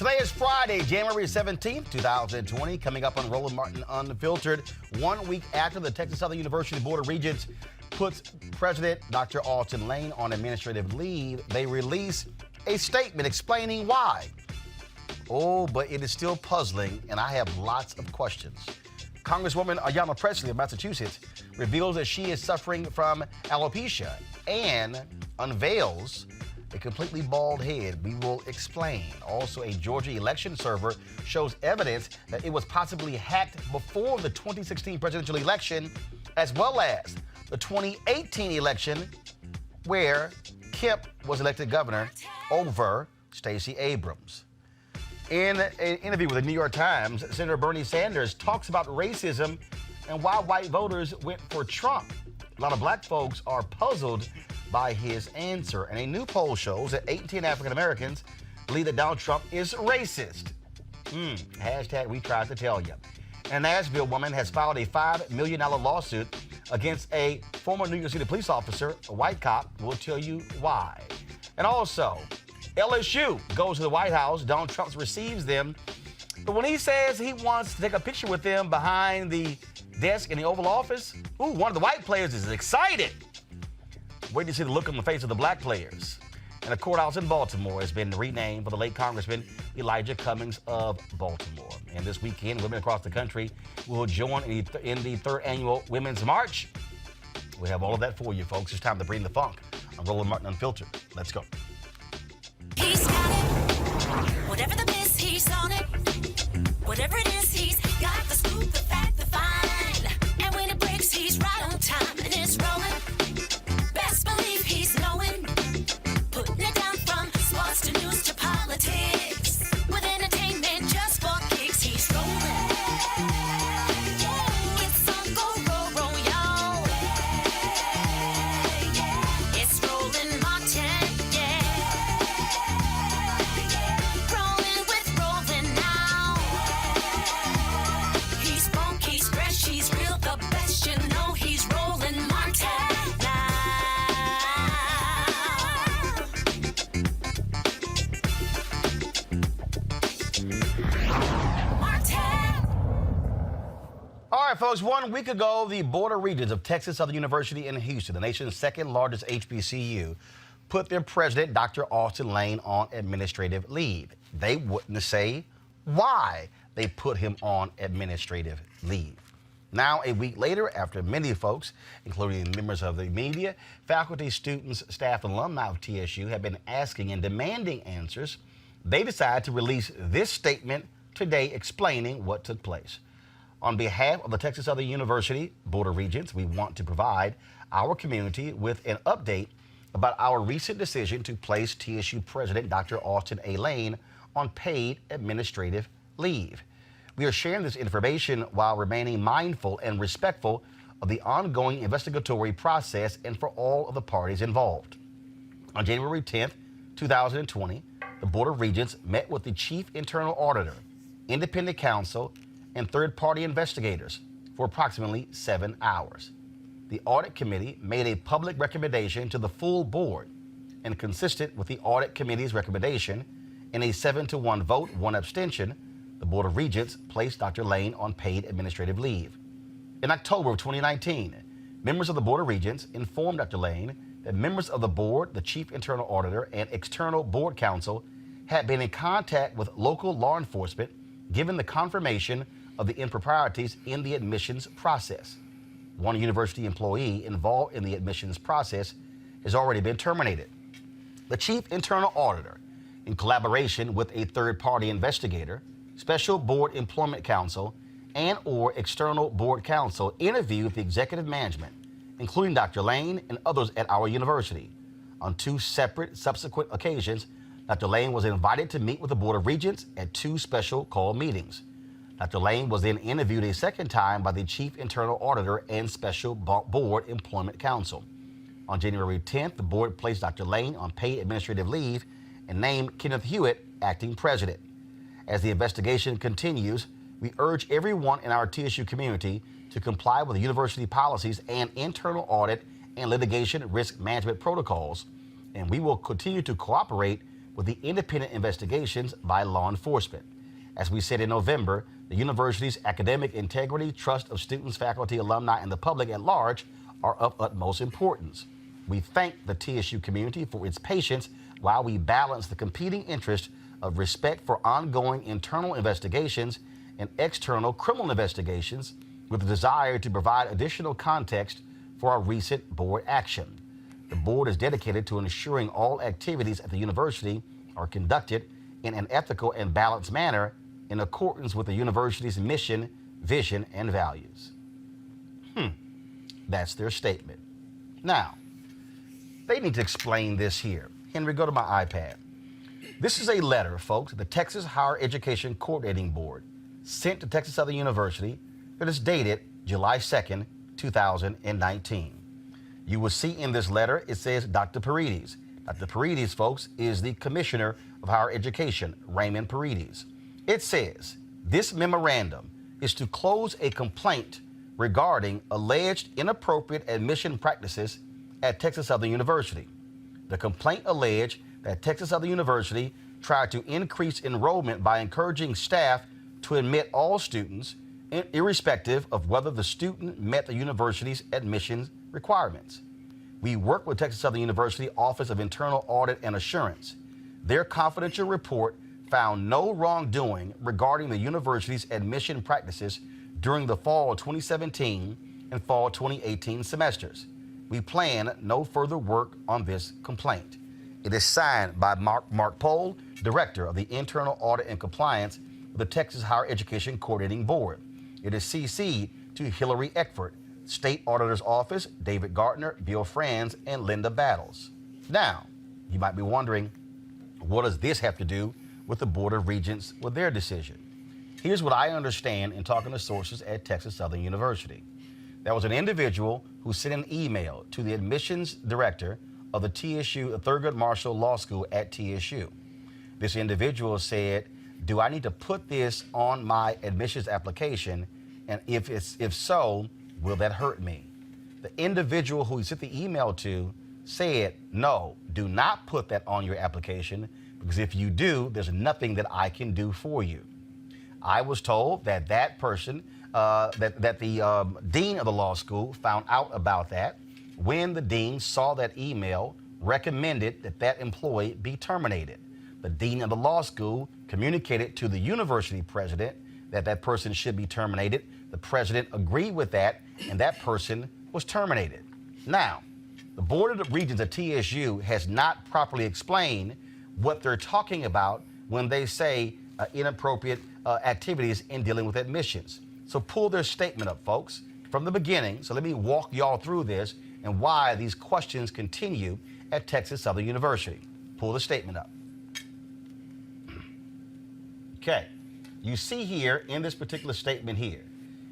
Today is Friday, January 17th, 2020. Coming up on Roland Martin Unfiltered, 1 week after the Texas Southern University Board of Regents puts President Dr. Austin Lane on administrative leave, they release a statement explaining why. Oh, but it is still puzzling, and I have lots of questions. Congresswoman Ayanna Pressley of Massachusetts reveals that she is suffering from alopecia and unveils a completely bald head. We will explain. Also, a Georgia election server shows evidence that it was possibly hacked before the 2016 presidential election, as well as the 2018 election, where Kemp was elected governor over Stacey Abrams. In an interview with the New York Times, Senator Bernie Sanders talks about racism and why white voters went for Trump. A lot of black folks are puzzled by his answer. And a new poll shows that 8 in 10 African Americans believe that Donald Trump is racist. Hashtag we tried to tell you. And a Nashville woman has filed a $5 million lawsuit against a former New York City police officer, a white cop. We'll tell you why. And also, LSU goes to the White House. Donald Trump receives them. But when he says he wants to take a picture with them behind the desk in the Oval Office, one of the white players is excited. Wait to see the look on the face of the black players. And the courthouse in Baltimore has been renamed for the late Congressman Elijah Cummings of Baltimore. And this weekend, women across the country will join in the third annual Women's March. We have all of that for you, folks. It's time to bring the funk on Roland Martin Unfiltered. Let's go. He's got it. Whatever the biz, he's on it. Whatever it is, he's got the scoop, the fact, the fine. And when it breaks, he's right on time and it's rolling. Best believe he's knowing. Putting it down from sports to news to politics. With entertainment just for kicks, he's rolling. It's on go, y'all. It's Roland Martin, Rolling with Roland now. He's funky, he's fresh, he's real, the best, you know he's Roland Martin now. All right, folks, 1 week ago, the Board of Regents of Texas Southern University in Houston, the nation's second largest HBCU, put their president, Dr. Austin Lane, on administrative leave. They wouldn't say why they put him on administrative leave. Now, a week later, after many folks, including members of the media, faculty, students, staff, and alumni of TSU have been asking and demanding answers, they decided to release this statement today explaining what took place. On behalf of the Texas Southern University Board of Regents, we want to provide our community with an update about our recent decision to place TSU President Dr. Austin A. Lane on paid administrative leave. We are sharing this information while remaining mindful and respectful of the ongoing investigatory process and for all of the parties involved. On January 10th, 2020, the Board of Regents met with the Chief Internal Auditor, independent counsel, and third-party investigators for approximately 7 hours. The Audit Committee made a public recommendation to the full board, and consistent with the Audit Committee's recommendation, in a 7-1 vote, 1 abstention, the Board of Regents placed Dr. Lane on paid administrative leave. In October of 2019, members of the Board of Regents informed Dr. Lane that members of the board, the Chief Internal Auditor, and external board counsel had been in contact with local law enforcement given the confirmation of the improprieties in the admissions process. One university employee involved in the admissions process has already been terminated. The Chief Internal Auditor, in collaboration with a third-party investigator, special board employment counsel, and/or external board counsel, interviewed the executive management, including Dr. Lane and others at our university. On 2 separate subsequent occasions, Dr. Lane was invited to meet with the Board of Regents at 2 special call meetings. Dr. Lane was then interviewed a second time by the Chief Internal Auditor and Special Board Employment Counsel. On January 10th, the board placed Dr. Lane on paid administrative leave and named Kenneth Hewitt acting president. As the investigation continues, we urge everyone in our TSU community to comply with the university policies and internal audit and litigation risk management protocols, and we will continue to cooperate with the independent investigations by law enforcement. As we said in November, the university's academic integrity, trust of students, faculty, alumni, and the public at large are of utmost importance. We thank the TSU community for its patience while we balance the competing interest of respect for ongoing internal investigations and external criminal investigations with the desire to provide additional context for our recent board action. The board is dedicated to ensuring all activities at the university are conducted in an ethical and balanced manner in accordance with the university's mission, vision, and values. That's their statement. Now, they need to explain this here. Henry, go to my iPad. This is a letter, folks, the Texas Higher Education Coordinating Board sent to Texas Southern University that is dated July 2nd, 2019. You will see in this letter, it says Dr. Paredes. Dr. Paredes, folks, is the Commissioner of Higher Education, Raymond Paredes. It says, this memorandum is to close a complaint regarding alleged inappropriate admission practices at Texas Southern University. The complaint alleged that Texas Southern University tried to increase enrollment by encouraging staff to admit all students, irrespective of whether the student met the university's admissions requirements. We work with Texas Southern University Office of Internal Audit and Assurance. Their confidential report found no wrongdoing regarding the university's admission practices during the fall 2017 and fall 2018 semesters. We plan no further work on this complaint. It is signed by Mark Pohl, Director of the Internal Audit and Compliance of the Texas Higher Education Coordinating Board. It is CC'd to Hillary Eckford, State Auditor's Office, David Gardner, Bill Franz, and Linda Battles. Now, you might be wondering, what does this have to do with the Board of Regents with their decision? Here's what I understand in talking to sources at Texas Southern University. There was an individual who sent an email to the admissions director of the TSU, the Thurgood Marshall Law School at TSU. This individual said, do I need to put this on my admissions application? And if so, will that hurt me? The individual who he sent the email to said, no, do not put that on your application, because if you do, there's nothing that I can do for you. I was told that that person, that the dean of the law school found out about that when the dean saw that email, recommended that that employee be terminated. The dean of the law school communicated to the university president that that person should be terminated. The president agreed with that, and that person was terminated. Now, the Board of Regents at TSU has not properly explained what they're talking about when they say inappropriate activities in dealing with admissions. So pull their statement up, folks, from the beginning. So let me walk y'all through this and why these questions continue at Texas Southern University. Pull the statement up. Okay, you see here in this particular statement here,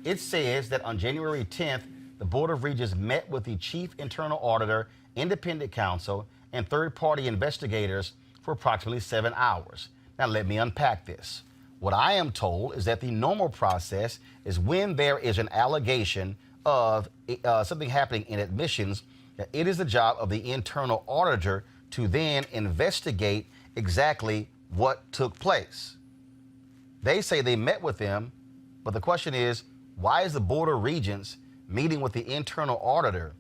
it says that on January 10th, the Board of Regents met with the Chief Internal Auditor, Independent Counsel, and third-party investigators for approximately 7 hours. Now let me unpack this. What I am told is that the normal process is when there is an allegation of something happening in admissions, it is the job of the internal auditor to then investigate exactly what took place. They say they met with them, but the question is, why is the Board of Regents meeting with the internal auditor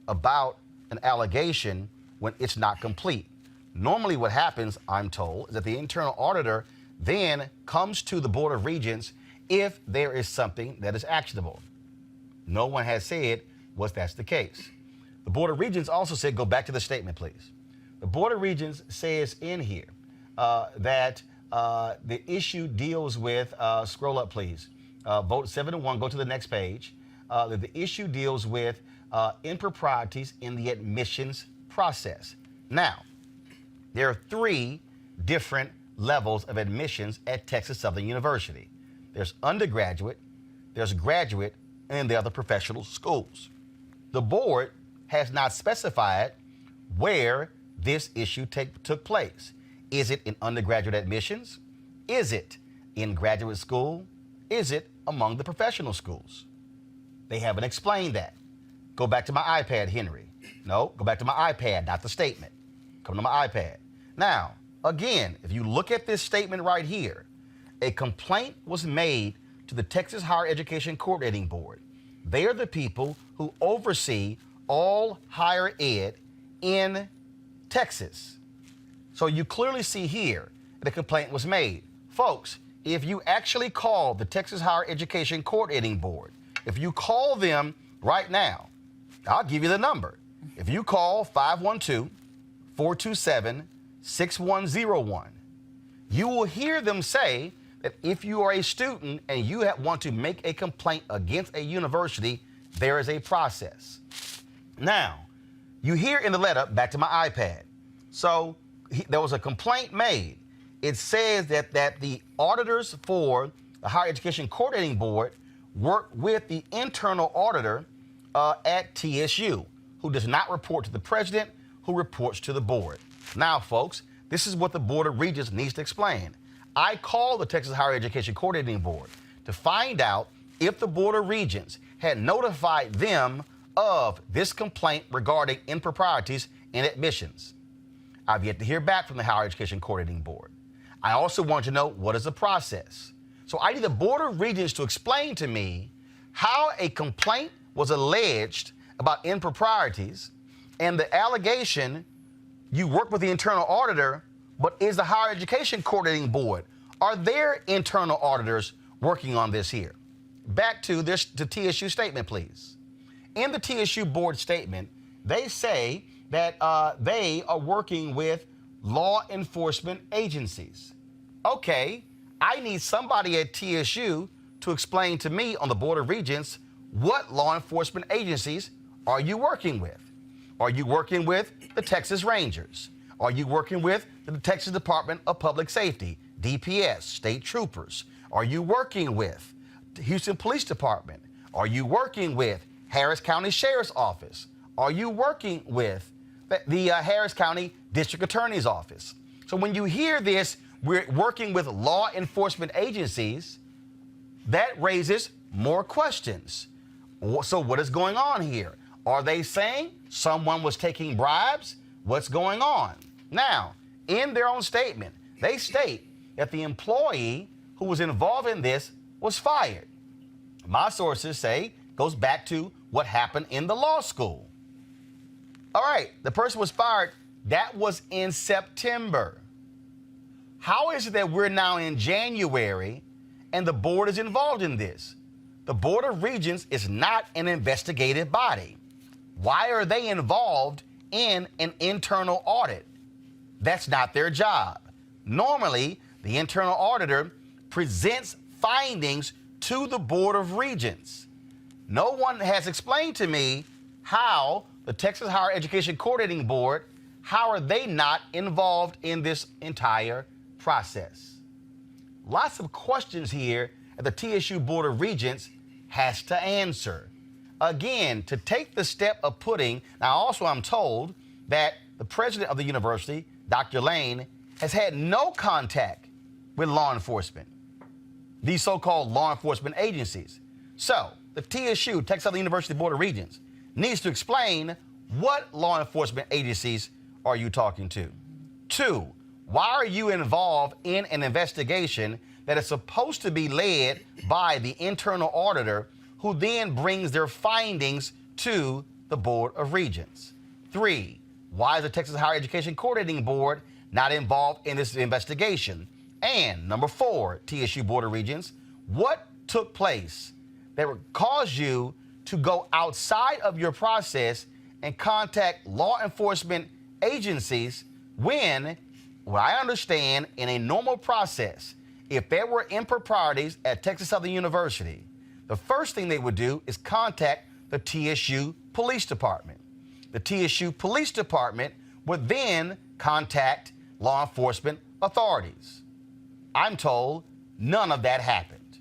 about an allegation when it's not complete? Normally what happens, I'm told, is that the internal auditor then comes to the Board of Regents if there is something that is actionable. No one has said that's the case. The Board of Regents also said, go back to the statement, please. The Board of Regents says in here that the issue deals with, scroll up, please, vote 7-1, go to the next page. That the issue deals with improprieties in the admissions process. Now, there are 3 different levels of admissions at Texas Southern University. There's undergraduate, there's graduate, and there are the professional schools. The board has not specified where this issue took place. Is it in undergraduate admissions? Is it in graduate school? Is it among the professional schools? They haven't explained that. Go back to my iPad, Henry. No, go back to my iPad, not the statement. Come to my iPad. Now, Again, if you look at this statement right here, a complaint was made to the Texas Higher Education Coordinating Board. They are the people who oversee all higher ed in Texas. So you clearly see here that a complaint was made. Folks, if you actually call the Texas Higher Education Coordinating Board, if you call them right now, I'll give you the number. If you call 512-427-6101, you will hear them say that if you are a student and you want to make a complaint against a university, there is a process. Now, you hear in the letter, back to my iPad, so there was a complaint made. It says that the auditors for the Higher Education Coordinating Board work with the internal auditor at TSU, who does not report to the president, who reports to the board. Now, folks, this is what the Board of Regents needs to explain. I called the Texas Higher Education Coordinating Board to find out if the Board of Regents had notified them of this complaint regarding improprieties in admissions. I've yet to hear back from the Higher Education Coordinating Board. I also want to know what is the process. So I need the Board of Regents to explain to me how a complaint was alleged about improprieties and the allegation you work with the internal auditor, but is the Higher Education Coordinating Board, are their internal auditors working on this here? Back to the TSU statement, please. In the TSU board statement, they say that they are working with law enforcement agencies. Okay, I need somebody at TSU to explain to me on the Board of Regents, what law enforcement agencies are you working with? Are you working with the Texas Rangers? Are you working with the Texas Department of Public Safety, DPS, state troopers? Are you working with the Houston Police Department? Are you working with Harris County Sheriff's Office? Are you working with the Harris County District Attorney's Office? So when you hear this, we're working with law enforcement agencies, that raises more questions. So what is going on here? Are they saying someone was taking bribes? What's going on? Now, in their own statement, they state that the employee who was involved in this was fired. My sources say goes back to what happened in the law school. All right, the person was fired. That was in September. How is it that we're now in January and the board is involved in this? The Board of Regents is not an investigative body. Why are they involved in an internal audit? That's not their job. Normally, the internal auditor presents findings to the Board of Regents. No one has explained to me how the Texas Higher Education Coordinating Board, how are they not involved in this entire process? Lots of questions here that the TSU Board of Regents has to answer. Again, to take the step of putting, now also I'm told that the president of the university, Dr. Lane, has had no contact with law enforcement, these so-called law enforcement agencies. So the TSU, Texas Southern University Board of Regents, needs to explain what law enforcement agencies are you talking to? 2, why are you involved in an investigation that is supposed to be led by the internal auditor, who then brings their findings to the Board of Regents? 3, why is the Texas Higher Education Coordinating Board not involved in this investigation? And number 4, TSU Board of Regents, what took place that would cause you to go outside of your process and contact law enforcement agencies when, what I understand, in a normal process, if there were improprieties at Texas Southern University, the first thing they would do is contact the TSU Police Department. The TSU Police Department would then contact law enforcement authorities. I'm told none of that happened.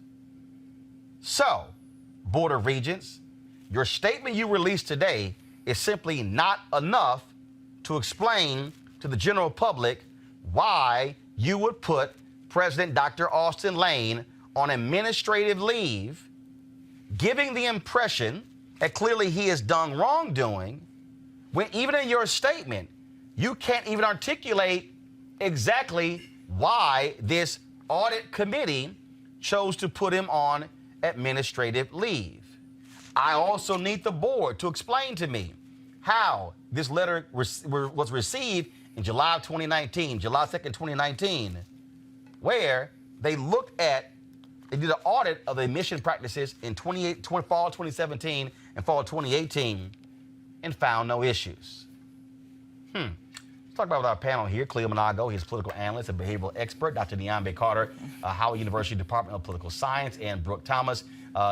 So, Board of Regents, your statement you released today is simply not enough to explain to the general public why you would put President Dr. Austin Lane on administrative leave, giving the impression that clearly he has done wrongdoing, when even in your statement, you can't even articulate exactly why this audit committee chose to put him on administrative leave. I also need the board to explain to me how this letter was received in July of 2019, July 2nd, 2019, where they did an audit of the admission practices in fall 2017 and fall 2018 and found no issues. Let's talk about with our panel here. Cleo Monago, he's a political analyst and behavioral expert. Dr. Niambe Carter, Howard University Department of Political Science. And Brooke Thomas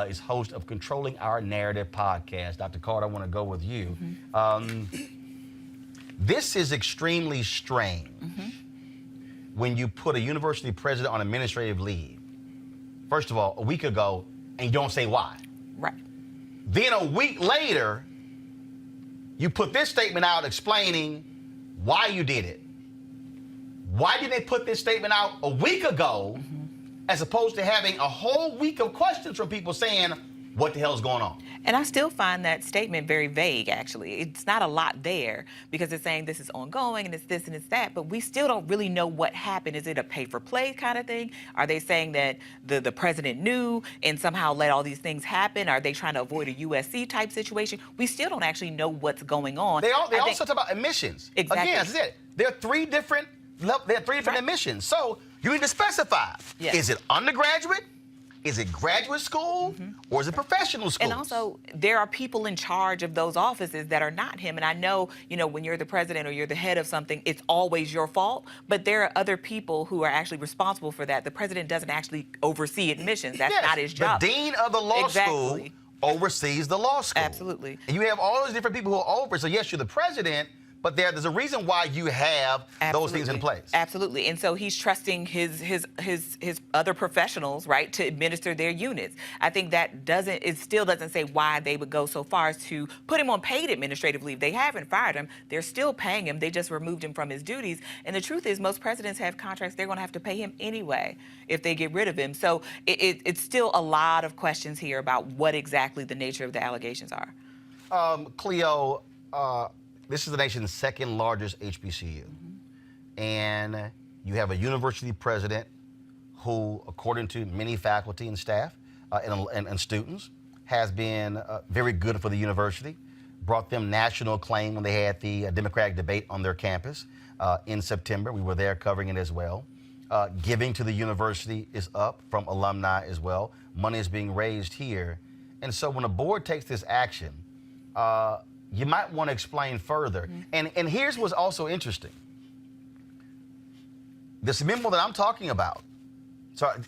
is host of Controlling Our Narrative podcast. Dr. Carter, I want to go with you. This is extremely strange when you put a university president on administrative leave. First of all, a week ago, and you don't say why. Right. Then a week later, you put this statement out explaining why you did it. Why did they put this statement out a week ago as opposed to having a whole week of questions from people saying, what the hell is going on? And I still find that statement very vague, actually. It's not a lot there because it's saying this is ongoing and it's this and it's that, but we still don't really know what happened. Is it a pay-for-play kind of thing? Are they saying that the president knew and somehow let all these things happen? Are they trying to avoid a USC type situation? We still don't actually know what's going on. They also talk about admissions. Exactly. Again, that's it. There are three different admissions. So you need to specify. Yes. Is it undergraduate? Is it graduate school or is it professional school? And also, there are people in charge of those offices that are not him. And I know, when you're the president or you're the head of something, it's always your fault. But there are other people who are actually responsible for that. The president doesn't actually oversee admissions. That's not his job. The dean of the law school oversees the law school. Absolutely. And you have all those different people who are over. So yes, you're the president, but there's a reason why you have those things in place. Absolutely. And so he's trusting his other professionals, right, to administer their units. I think that it still doesn't say why they would go so far as to put him on paid administrative leave. They haven't fired him. They're still paying him. They just removed him from his duties. And the truth is, most presidents have contracts. They're going to have to pay him anyway if they get rid of him. So it's still a lot of questions here about what exactly the nature of the allegations are. Cleo, this is the nation's second largest HBCU. And you have a university president who, according to many faculty and staff and students, has been very good for the university, brought them national acclaim when they had the Democratic debate on their campus in September. We were there covering it as well. Giving to the university is up from alumni as well. Money is being raised here. And so when a board takes this action, you might want to explain further. And here's what's also interesting. This memo that I'm talking about,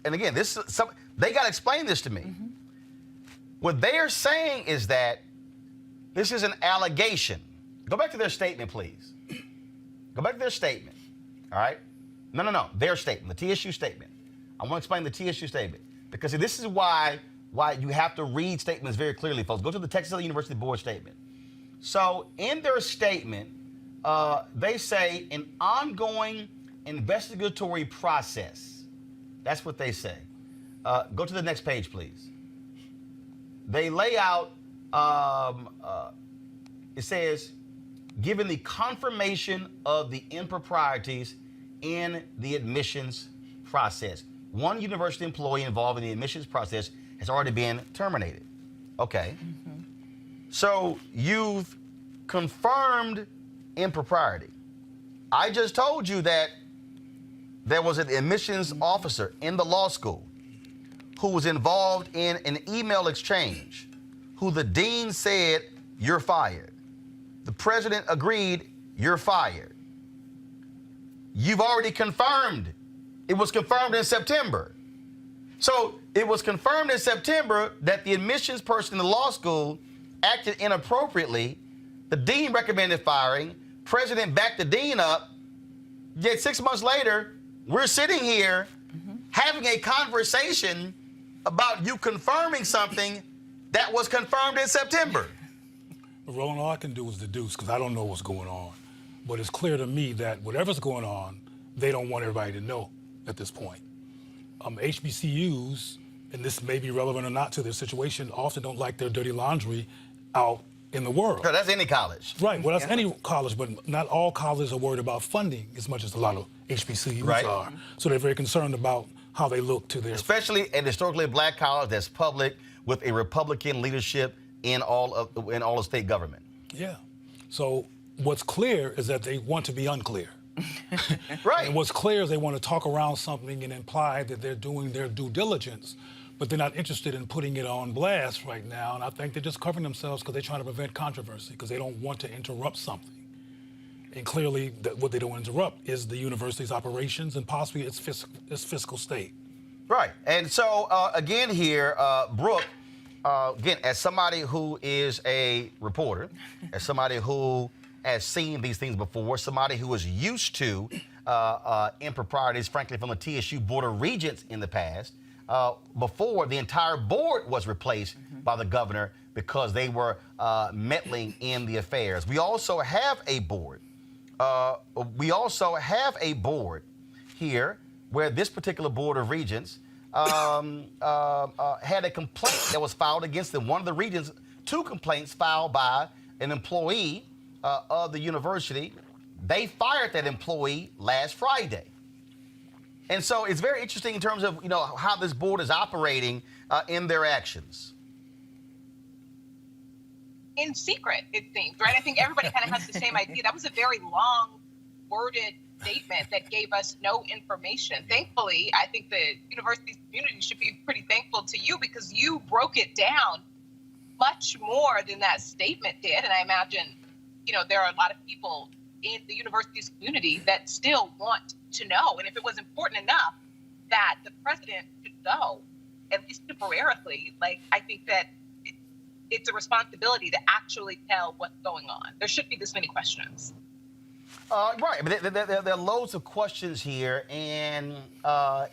and again, they got to explain this to me. What they are saying is that this is an allegation. Go back to their statement, please. Go back to their statement, all right? No, their statement, the TSU statement. I want to explain the TSU statement because this is why you have to read statements very clearly, folks. Go to the Texas Southern University Board statement. So in their statement, they say an ongoing investigatory process. That's what they say. Go to the next page, please. They lay out, it says, given the confirmation of the improprieties in the admissions process. One university employee involved in the admissions process has already been terminated. Okay. So you've confirmed impropriety. I just told you that there was an admissions officer in the law school who was involved in an email exchange, who the dean said, you're fired. The president agreed, you're fired. You've already confirmed. It was confirmed in September. So it was confirmed in September that the admissions person in the law school acted inappropriately. The dean recommended firing. President backed the dean up. Yet 6 months later, we're sitting here having a conversation about you confirming something that was confirmed in September. Roland, all I can do is deduce because I don't know what's going on. But it's clear to me that whatever's going on, they don't want everybody to know at this point. HBCUs, and this may be relevant or not to their situation, often don't like their dirty laundry out in the world. No, that's any college. Right, well, that's any college, but not all colleges are worried about funding as much as a lot of HBCUs Right. are. So they're very concerned about how they look to their... Especially an historically black college that's public with a Republican leadership in all of state government. Yeah. So what's clear is that they want to be unclear. Right. And what's clear is they want to talk around something and imply that they're doing their due diligence, but they're not interested in putting it on blast right now. And I think they're just covering themselves because they're trying to prevent controversy, because they don't want to interrupt something. And clearly, what they don't want to interrupt is the university's operations and possibly its fiscal state. Right. And so, again here, Brooke, again, as somebody who is a reporter, as somebody who has seen these things before, somebody who is used to improprieties, frankly, from the TSU Board of Regents in the past, before the entire board was replaced by the governor because they were meddling in the affairs. We also have a board. Here where this particular Board of Regents had a complaint that was filed against them. One of the regents, 2 complaints filed by an employee of the university. They fired that employee last Friday. And so it's very interesting in terms of, how this board is operating in their actions. In secret, it seems, right? I think everybody kind of has the same idea. That was a very long worded statement that gave us no information. Thankfully, I think the university's community should be pretty thankful to you, because you broke it down much more than that statement did. And I imagine, there are a lot of people in the university's community that still want to know. And if it was important enough that the president should go, at least temporarily, I think that it's a responsibility to actually tell what's going on. There shouldn't be this many questions. Right, but there are loads of questions here, and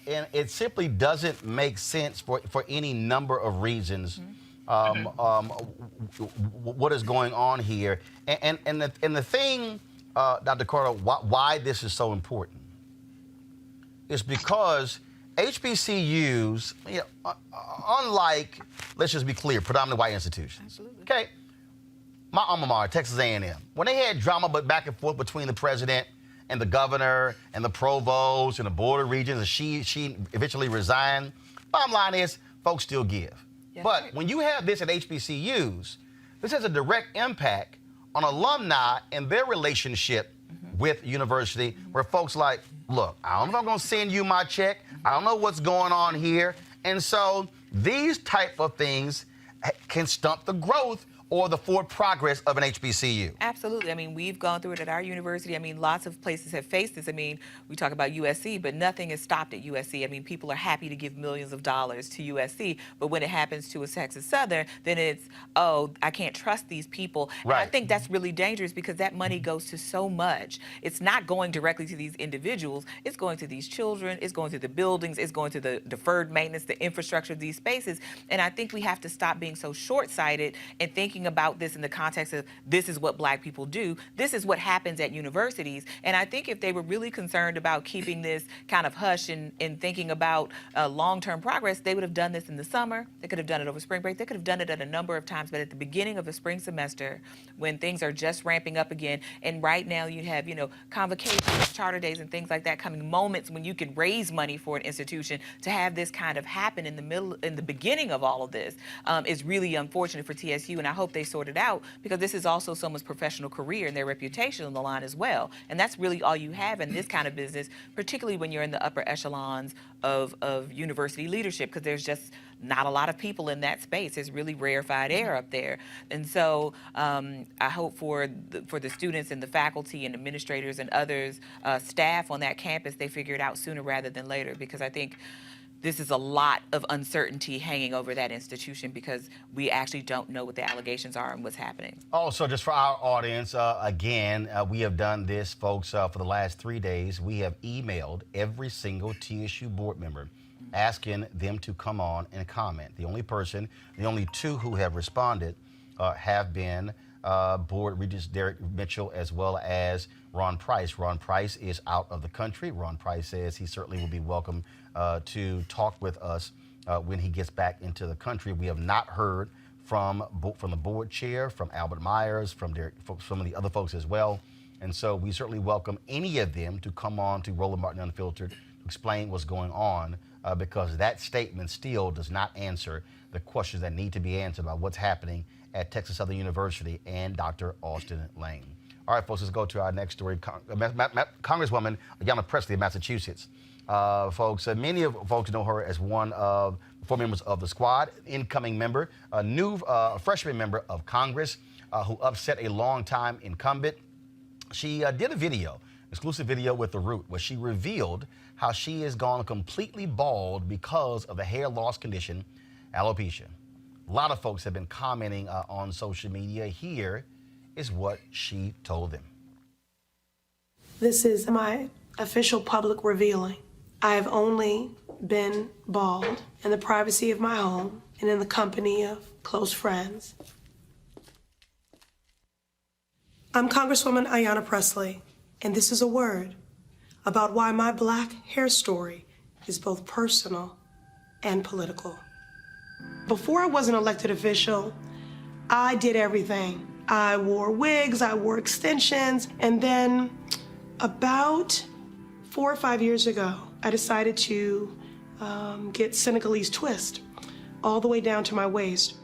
it simply doesn't make sense for any number of reasons. What is going on here, and the thing, Dr. Carter, why this is so important is because HBCUs, unlike, let's just be clear, predominantly white institutions. Absolutely. Okay. My alma mater, Texas A&M, when they had drama back and forth between the president and the governor and the provost and the board of regents, and she eventually resigned, bottom line is, folks still give. Yes. But when you have this at HBCUs, this has a direct impact on alumni and their relationship with university, where folks like, look, I don't know if I'm going to send you my check. I don't know what's going on here. And so these type of things can stunt the growth or the forward progress of an HBCU. Absolutely. I mean, we've gone through it at our university. I mean, lots of places have faced this. I mean, we talk about USC, but nothing is stopped at USC. I mean, people are happy to give millions of dollars to USC, but when it happens to a Texas Southern, then it's, oh, I can't trust these people. Right. And I think that's really dangerous, because that money goes to so much. It's not going directly to these individuals. It's going to these children. It's going to the buildings. It's going to the deferred maintenance, the infrastructure of these spaces. And I think we have to stop being so short-sighted and thinking about this in the context of, this is what black people do. This is what happens at universities. And I think if they were really concerned about keeping this kind of hush and thinking about long-term progress, they would have done this in the summer. They could have done it over spring break. They could have done it at a number of times. But at the beginning of the spring semester, when things are just ramping up again, and right now you have, convocations, charter days, and things like that coming, moments when you can raise money for an institution, to have this kind of happen in the beginning of all of this is really unfortunate for TSU. And I hope they sort it out, because this is also someone's professional career and their reputation on the line as well. And that's really all you have in this kind of business, particularly when you're in the upper echelons of university leadership, because there's just not a lot of people in that space. There's really rarefied air up there. And so I hope for the students and the faculty and administrators and others, staff on that campus, they figure it out sooner rather than later, because I think this is a lot of uncertainty hanging over that institution, because we actually don't know what the allegations are and what's happening. Also, just for our audience, again, we have done this, folks, for the last 3 days. We have emailed every single TSU board member asking them to come on and comment. The only 2 who have responded have been Board Regents Derek Mitchell as well as Ron Price. Ron Price is out of the country. Ron Price says he certainly will be welcome to talk with us when he gets back into the country. We have not heard from the board chair, from Albert Myers, from some of the other folks as well. And so we certainly welcome any of them to come on to Roland Martin Unfiltered to explain what's going on, because that statement still does not answer the questions that need to be answered about what's happening at Texas Southern University and Dr. Austin Lane. All right, folks, let's go to our next story. Congresswoman Ayanna Pressley of Massachusetts. Folks, many of folks know her as one of the 4 members of the squad, incoming member, a new freshman member of Congress who upset a longtime incumbent. She did a video, exclusive video with The Root, where she revealed how she has gone completely bald because of the hair loss condition, alopecia. A lot of folks have been commenting on social media. Here is what she told them. This is my official public revealing. I have only been bald in the privacy of my home and in the company of close friends. I'm Congresswoman Ayanna Pressley, and this is a word about why my black hair story is both personal and political. Before I was an elected official, I did everything. I wore wigs, I wore extensions, and then about 4 or 5 years ago, I decided to get Senegalese twist all the way down to my waist.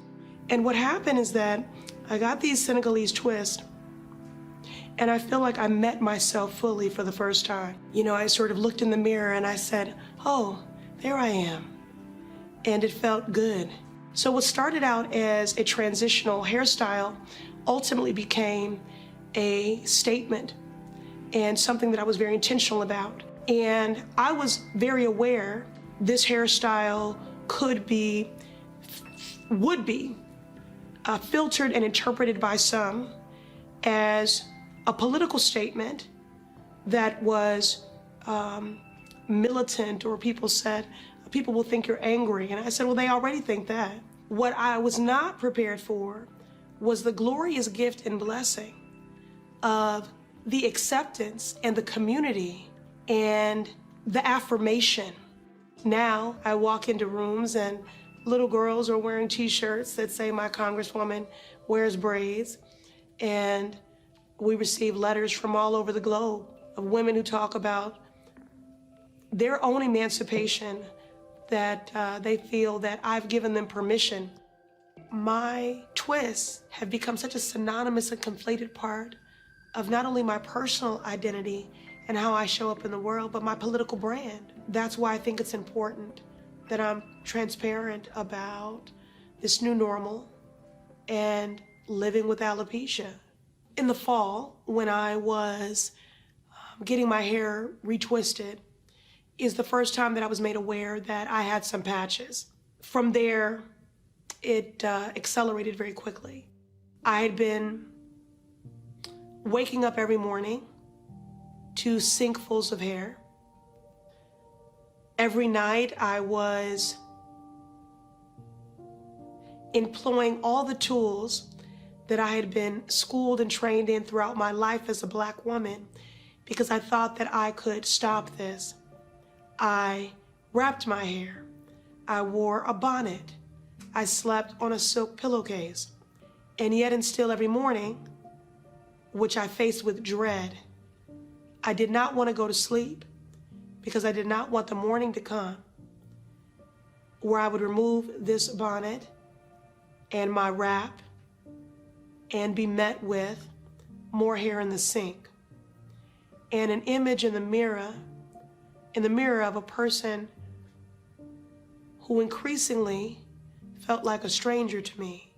And what happened is that I got these Senegalese twists, and I feel like I met myself fully for the first time. You know, I sort of looked in the mirror and I said, oh, there I am. And it felt good. So what started out as a transitional hairstyle ultimately became a statement and something that I was very intentional about. And I was very aware this hairstyle would be filtered and interpreted by some as a political statement that was militant, or people said, people will think you're angry. And I said, well, they already think that. What I was not prepared for was the glorious gift and blessing of the acceptance and the community and the affirmation. Now I walk into rooms and little girls are wearing t-shirts that say my congresswoman wears braids, and we receive letters from all over the globe of women who talk about their own emancipation, that they feel that I've given them permission. My twists have become such a synonymous and conflated part of not only my personal identity and how I show up in the world, but my political brand. That's why I think it's important that I'm transparent about this new normal and living with alopecia. In the fall, when I was getting my hair retwisted, is the first time that I was made aware that I had some patches. From there, it accelerated very quickly. I had been waking up every morning to sinkfuls of hair. Every night I was employing all the tools that I had been schooled and trained in throughout my life as a Black woman, because I thought that I could stop this. I wrapped my hair. I wore a bonnet. I slept on a silk pillowcase. And yet and still every morning, which I faced with dread, I did not want to go to sleep because I did not want the morning to come where I would remove this bonnet and my wrap and be met with more hair in the sink and an image in the mirror of a person who increasingly felt like a stranger to me.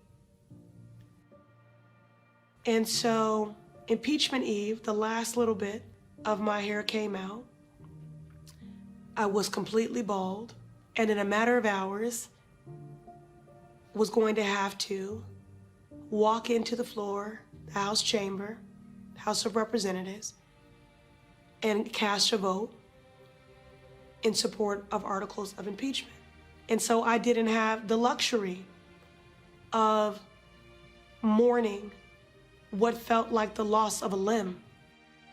And so impeachment eve, the last little bit of my hair came out. I was completely bald, and in a matter of hours was going to have to walk into the floor, the House chamber, House of Representatives, and cast a vote in support of articles of impeachment. And so I didn't have the luxury of mourning what felt like the loss of a limb.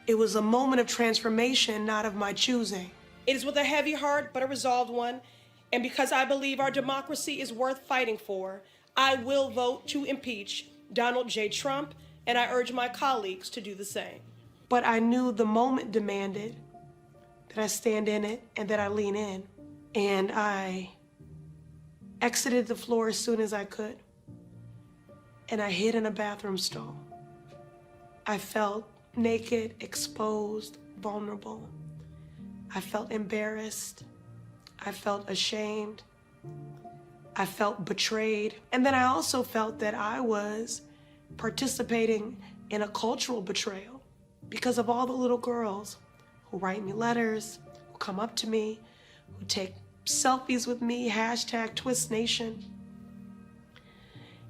It was a moment of transformation, not of my choosing. It is with a heavy heart, but a resolved one, and because I believe our democracy is worth fighting for, I will vote to impeach Donald J. Trump, and I urge my colleagues to do the same. But I knew the moment demanded that I stand in it and that I lean in. And I exited the floor as soon as I could. And I hid in a bathroom stall. I felt naked, exposed, vulnerable. I felt embarrassed. I felt ashamed. I felt betrayed. And then I also felt that I was participating in a cultural betrayal because of all the little girls who write me letters, who come up to me, who take selfies with me, #TwistNation.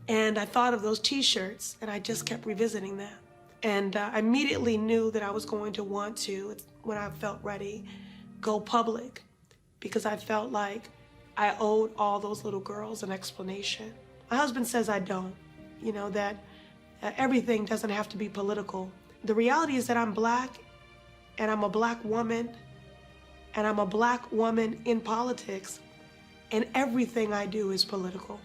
And I thought of those t-shirts and I just kept revisiting that. And I immediately knew that I was going to want to, when I felt ready, go public, because I felt like I owed all those little girls an explanation. My husband says I don't, that everything doesn't have to be political. The reality is that I'm Black, and I'm a Black woman, and I'm a Black woman in politics, and everything I do is political.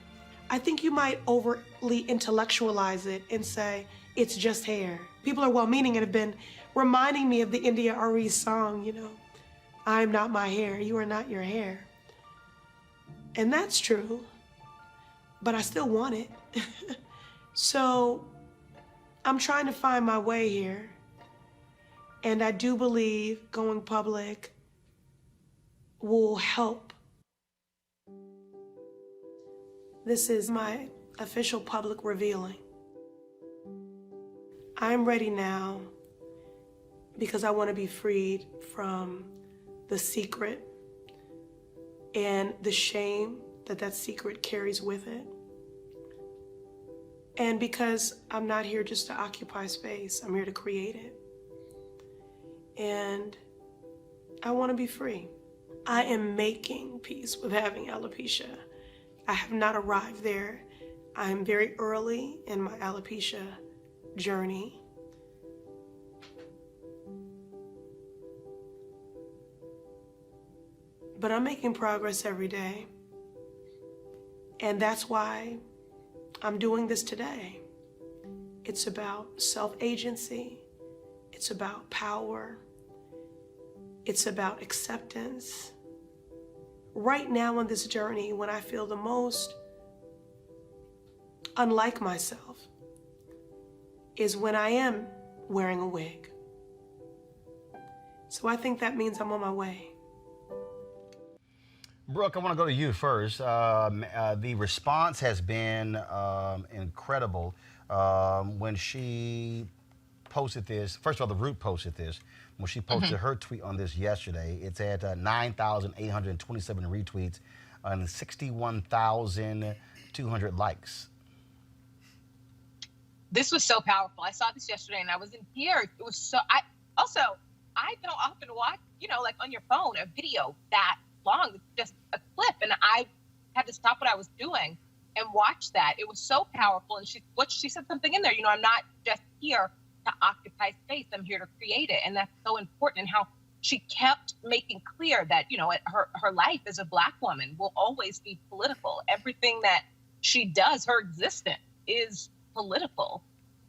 I think you might overly intellectualize it and say, it's just hair. People are well-meaning and have been reminding me of the India Arie song, I'm not my hair, you are not your hair. And that's true, but I still want it. So I'm trying to find my way here. And I do believe going public will help. This is my official public revealing. I'm ready now because I want to be freed from the secret and the shame that secret carries with it. And because I'm not here just to occupy space, I'm here to create it. And I want to be free. I am making peace with having alopecia. I have not arrived there. I am very early in my alopecia journey. But I'm making progress every day. And that's why I'm doing this today. It's about self-agency. It's about power. It's about acceptance. Right now on this journey, when I feel the most unlike myself, is when I am wearing a wig. So I think that means I'm on my way. Brooke, I want to go to you first. The response has been incredible. When she posted this, first of all, the Root posted this. When she posted her tweet on this yesterday, it's at 9,827 retweets and 61,200 likes. This was so powerful. I saw this yesterday and I was in tears. It was so, I don't often watch, like on your phone, a video that long, it's just a clip, and I had to stop what I was doing and watch that. It was so powerful, and she said something in there, I'm not just here to occupy space, I'm here to create it, and that's so important. And how she kept making clear that her life as a Black woman will always be political. Everything that she does, her existence is political.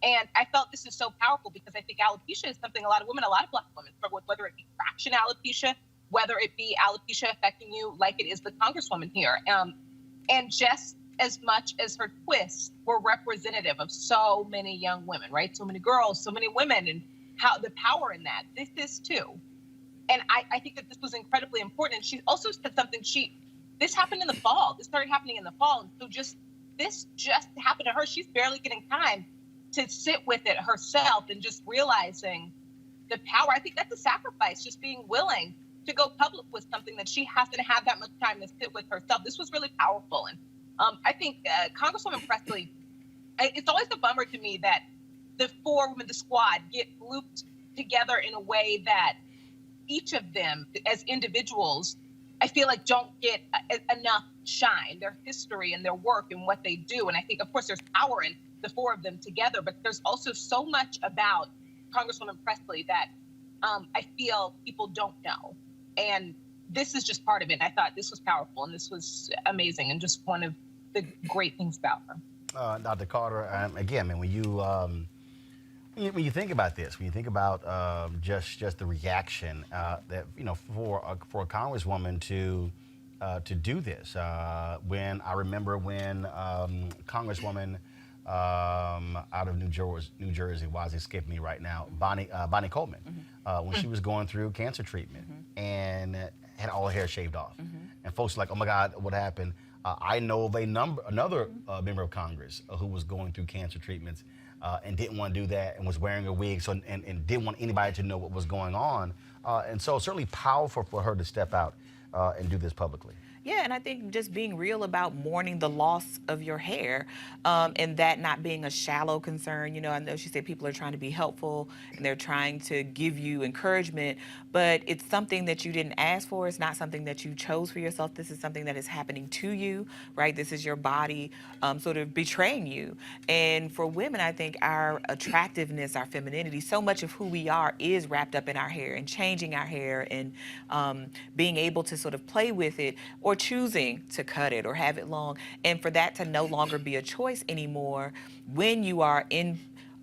And I felt this is so powerful because I think alopecia is something a lot of Black women struggle with, whether it be fraction alopecia, whether it be alopecia affecting you like it is the Congresswoman here. And just as much as her twists were representative of so many young women, right? So many girls, so many women, and how the power in that. This is too. And I think that this was incredibly important. And she also said something, this happened in the fall. This started happening in the fall. And so this just happened to her. She's barely getting time to sit with it herself and just realizing the power. I think that's a sacrifice, just being willing to go public with something that she hasn't had that much time to sit with herself. This was really powerful. And I think Congresswoman Pressley, it's always a bummer to me that the four women, the squad, get looped together in a way that each of them as individuals, I feel like don't get enough shine, their history and their work and what they do. And I think, of course, there's power in the four of them together, but there's also so much about Congresswoman Pressley that I feel people don't know. And this is just part of it. And I thought this was powerful and this was amazing and just one of the great things about her. Dr. Carter, again, man, when you When you think about this, when you think about just the reaction that for a congresswoman to do this, when I remember when Congresswoman out of New Jersey, why is it escaping me right now? Bonnie Coleman, when she was going through cancer treatment and had all her hair shaved off, and folks were like, "Oh my God, what happened?" I know of another member of Congress who was going through cancer treatments and didn't want to do that and was wearing a wig, and didn't want anybody to know what was going on, and so certainly powerful for her to step out and do this publicly. Yeah, and I think just being real about mourning the loss of your hair, and that not being a shallow concern. I know she said people are trying to be helpful and they're trying to give you encouragement, but it's something that you didn't ask for. It's not something that you chose for yourself. This is something that is happening to you, right? This is your body sort of betraying you. And for women, I think our attractiveness, our femininity, so much of who we are is wrapped up in our hair and changing our hair and being able to sort of play with it, or choosing to cut it or have it long, and for that to no longer be a choice anymore. When you are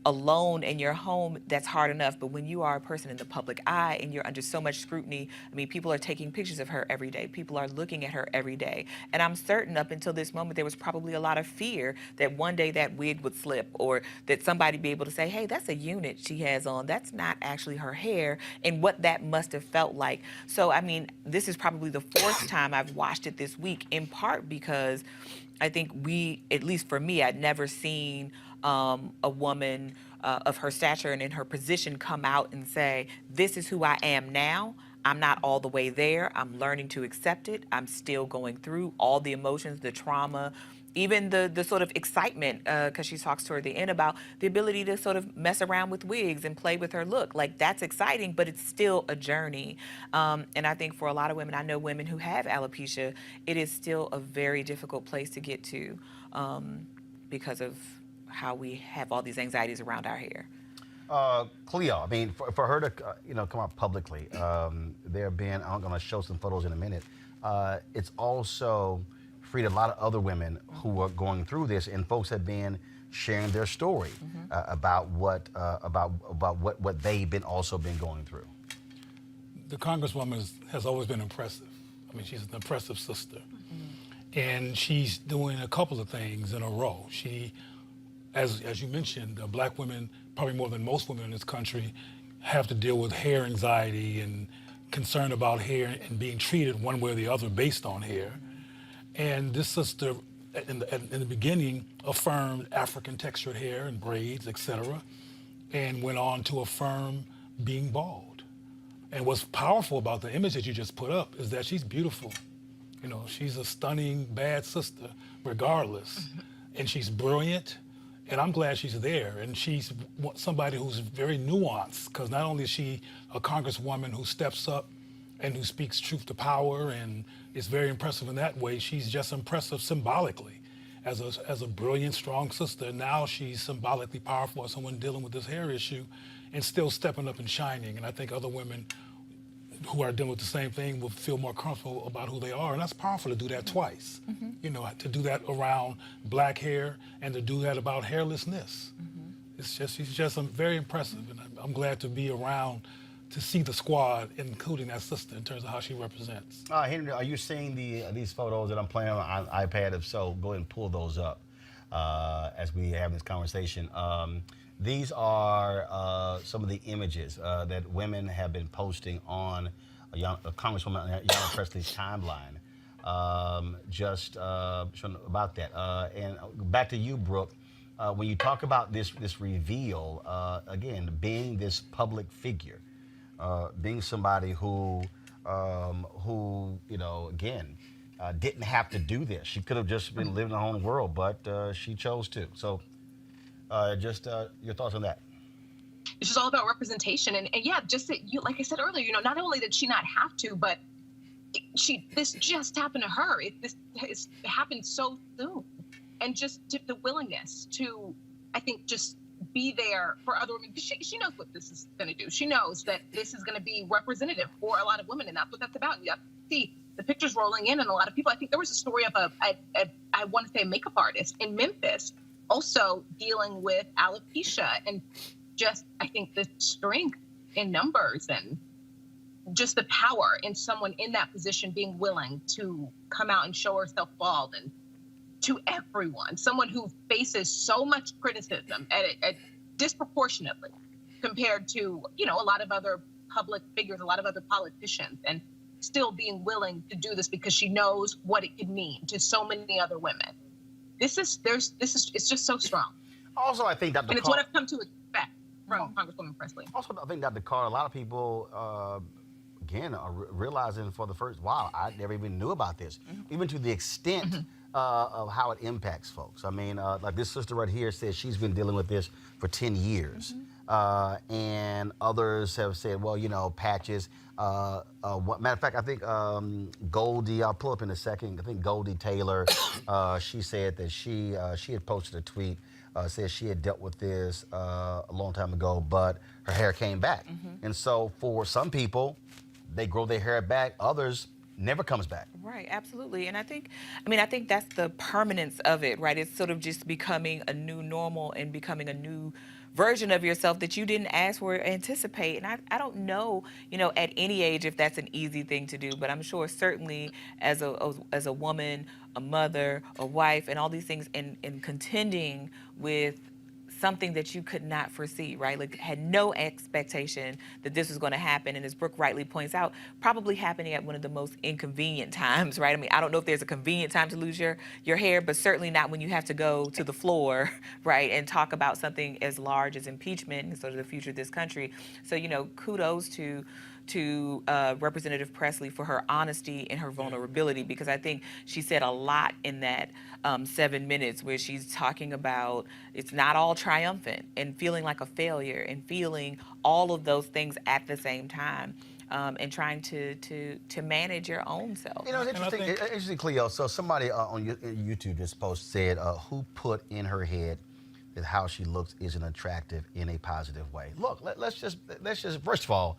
alone in your home, that's hard enough, but when you are a person in the public eye and you're under so much scrutiny, I mean, people are taking pictures of her every day. People are looking at her every day. And I'm certain up until this moment, there was probably a lot of fear that one day that wig would slip, or that somebody be able to say, hey, that's a unit she has on. That's not actually her hair, and what that must have felt like. So, I mean, this is probably the fourth time I've watched it this week, in part because I think at least for me, I'd never seen a woman of her stature and in her position come out and say, this is who I am now. I'm not all the way there. I'm learning to accept it. I'm still going through all the emotions, the trauma, even the sort of excitement, because she talks toward the end about the ability to sort of mess around with wigs and play with her look. Like, that's exciting, but it's still a journey. And I think for a lot of women, I know women who have alopecia, it is still a very difficult place to get to because of how we have all these anxieties around our hair. Cleo, I mean, for her to come out publicly, there have been, I'm going to show some photos in a minute. It's also freed a lot of other women who are going through this, and folks have been sharing their story about what they've been going through. The Congresswoman has always been impressive. I mean, she's an impressive sister. And she's doing a couple of things in a row. She, as you mentioned, Black women, probably more than most women in this country, have to deal with hair anxiety and concern about hair and being treated one way or the other based on hair. And this sister, in the beginning, affirmed African textured hair and braids, etc., and went on to affirm being bald. And what's powerful about the image that you just put up is that she's beautiful. She's a stunning, bad sister, regardless. And she's brilliant, and I'm glad she's there. And she's somebody who's very nuanced, because not only is she a congresswoman who steps up and who speaks truth to power and is very impressive in that way, she's just impressive symbolically as a brilliant, strong sister. And now she's symbolically powerful as someone dealing with this hair issue and still stepping up and shining. And I think other women who are dealing with the same thing will feel more comfortable about who they are. And that's powerful to do that twice. To do that around Black hair and to do that about hairlessness. She's just very impressive. And I'm glad to be around to see the squad, including that sister, in terms of how she represents. Henry, are you seeing these photos that I'm playing on iPad? If so, go ahead and pull those up as we have this conversation. These are some of the images that women have been posting on Congresswoman Ayanna Pressley's timeline, just showing about that. And back to you, Brooke. When you talk about this reveal, again, being this public figure, being somebody who again, didn't have to do this. She could have just been living her own world, but she chose to. So just your thoughts on that. It's just all about representation. And yeah, just that like I said earlier, not only did she not have to, but this just happened to her. This happened so soon. And just the willingness to, I think, just be there for other women. She knows what this is going to do. She knows that this is going to be representative for a lot of women, and that's what that's about. You have to see the pictures rolling in, and a lot of people. I think there was a story of I want to say a makeup artist in Memphis also dealing with alopecia, and just, I think, the strength in numbers and just the power in someone in that position being willing to come out and show herself bald, and to everyone, someone who faces so much criticism at disproportionately compared to, you know, a lot of other public figures, a lot of other politicians, and still being willing to do this because she knows what it could mean to so many other women. It's just so strong. Also, I think Dr. And it's what I've come to expect from Congresswoman Pressley. Also, I think Dr. Carr, a lot of people, again, are realizing for the first, wow, I never even knew about this, even to the extent of how it impacts folks. I mean, like this sister right here says she's been dealing with this for 10 years. And others have said, well, you know, patches. Matter of fact, I think Goldie, I'll pull up in a second, I think Goldie Taylor, she said that she had posted a tweet, said she had dealt with this a long time ago, but her hair came back. And so for some people, they grow their hair back, others never comes back. Right, absolutely. And I think that's the permanence of it, right? It's sort of just becoming a new normal and becoming a new version of yourself that you didn't ask for or anticipate. And I don't know, you know, at any age if that's an easy thing to do, but I'm sure certainly as a woman, a mother, a wife, and all these things, and contending with something that you could not foresee, right? Like had no expectation that this was going to happen. And as Brooke rightly points out, probably happening at one of the most inconvenient times, right? I mean, I don't know if there's a convenient time to lose your hair, but certainly not when you have to go to the floor, right? And talk about something as large as impeachment and sort of the future of this country. So, you know, kudos to Representative Pressley for her honesty and her vulnerability, because I think she said a lot in that 7 minutes where she's talking about it's not all triumphant and feeling like a failure and feeling all of those things at the same time. And trying to manage your own self. You know, it's interesting, Cleo. So somebody on YouTube this post said, who put in her head that how she looks isn't attractive in a positive way? Look, let's just first of all,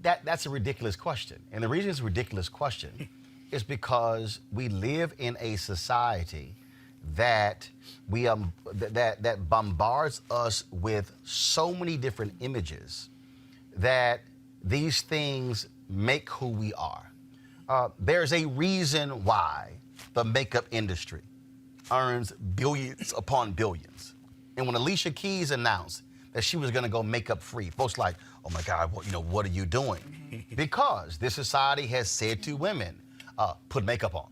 that's a ridiculous question. And the reason it's a ridiculous question is because we live in a society that that bombards us with so many different images that these things make who we are. There's a reason why the makeup industry earns billions upon billions. And when Alicia Keys announced that she was going to go makeup free, folks like, oh my God, what are you doing? Because this society has said to women, put makeup on,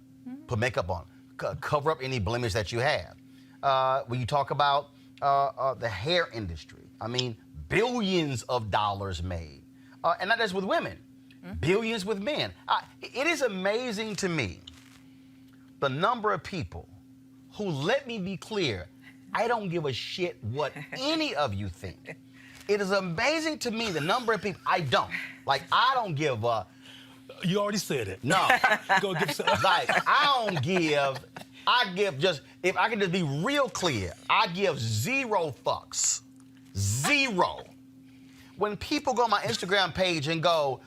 put makeup on, cover up any blemish that you have. When you talk about the hair industry, I mean, billions of dollars made. And not just with women, billions with men. It is amazing to me the number of people who, let me be clear, I don't give a shit what any of you think. It is amazing to me the number of people, I don't give a... You already said it. No. Go give some. Like, I give just, if I can just be real clear, I give zero fucks. Zero. When people go on my Instagram page and go,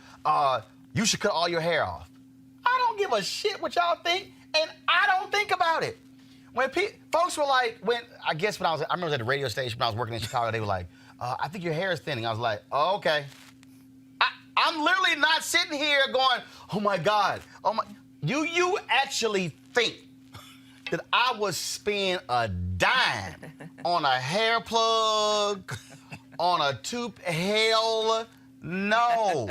you should cut all your hair off, I don't give a shit what y'all think, and I don't think about it. When folks were like, I remember I was at the radio station when I was working in Chicago, they were like, I think your hair is thinning. I was like, oh, okay. I'm literally not sitting here going, oh my God, you actually think that I would spend a dime on a hair plug, on a tube? Hell no.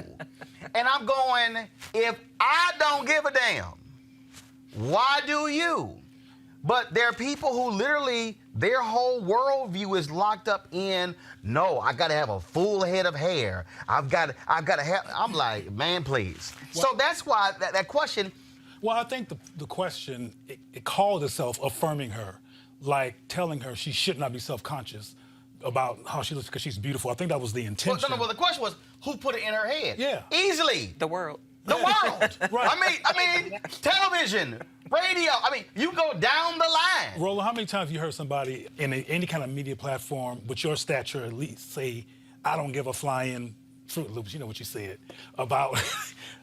And I'm going, if I don't give a damn, why do you? But there are people who literally, their whole worldview is locked up in, no, I gotta have a full head of hair. I've gotta have, I'm like, man, please. Well, so that's why that question. Well, I think the question, it called itself affirming her, like telling her she should not be self-conscious about how she looks because she's beautiful. I think that was the intention. Well, the question was, who put it in her head? Yeah. Easily. The world. The world. Right. I mean, television, radio. I mean, you go down the line. Roland, how many times have you heard somebody in any kind of media platform with your stature at least say, I don't give a flying Fruit Loops, you know what you said about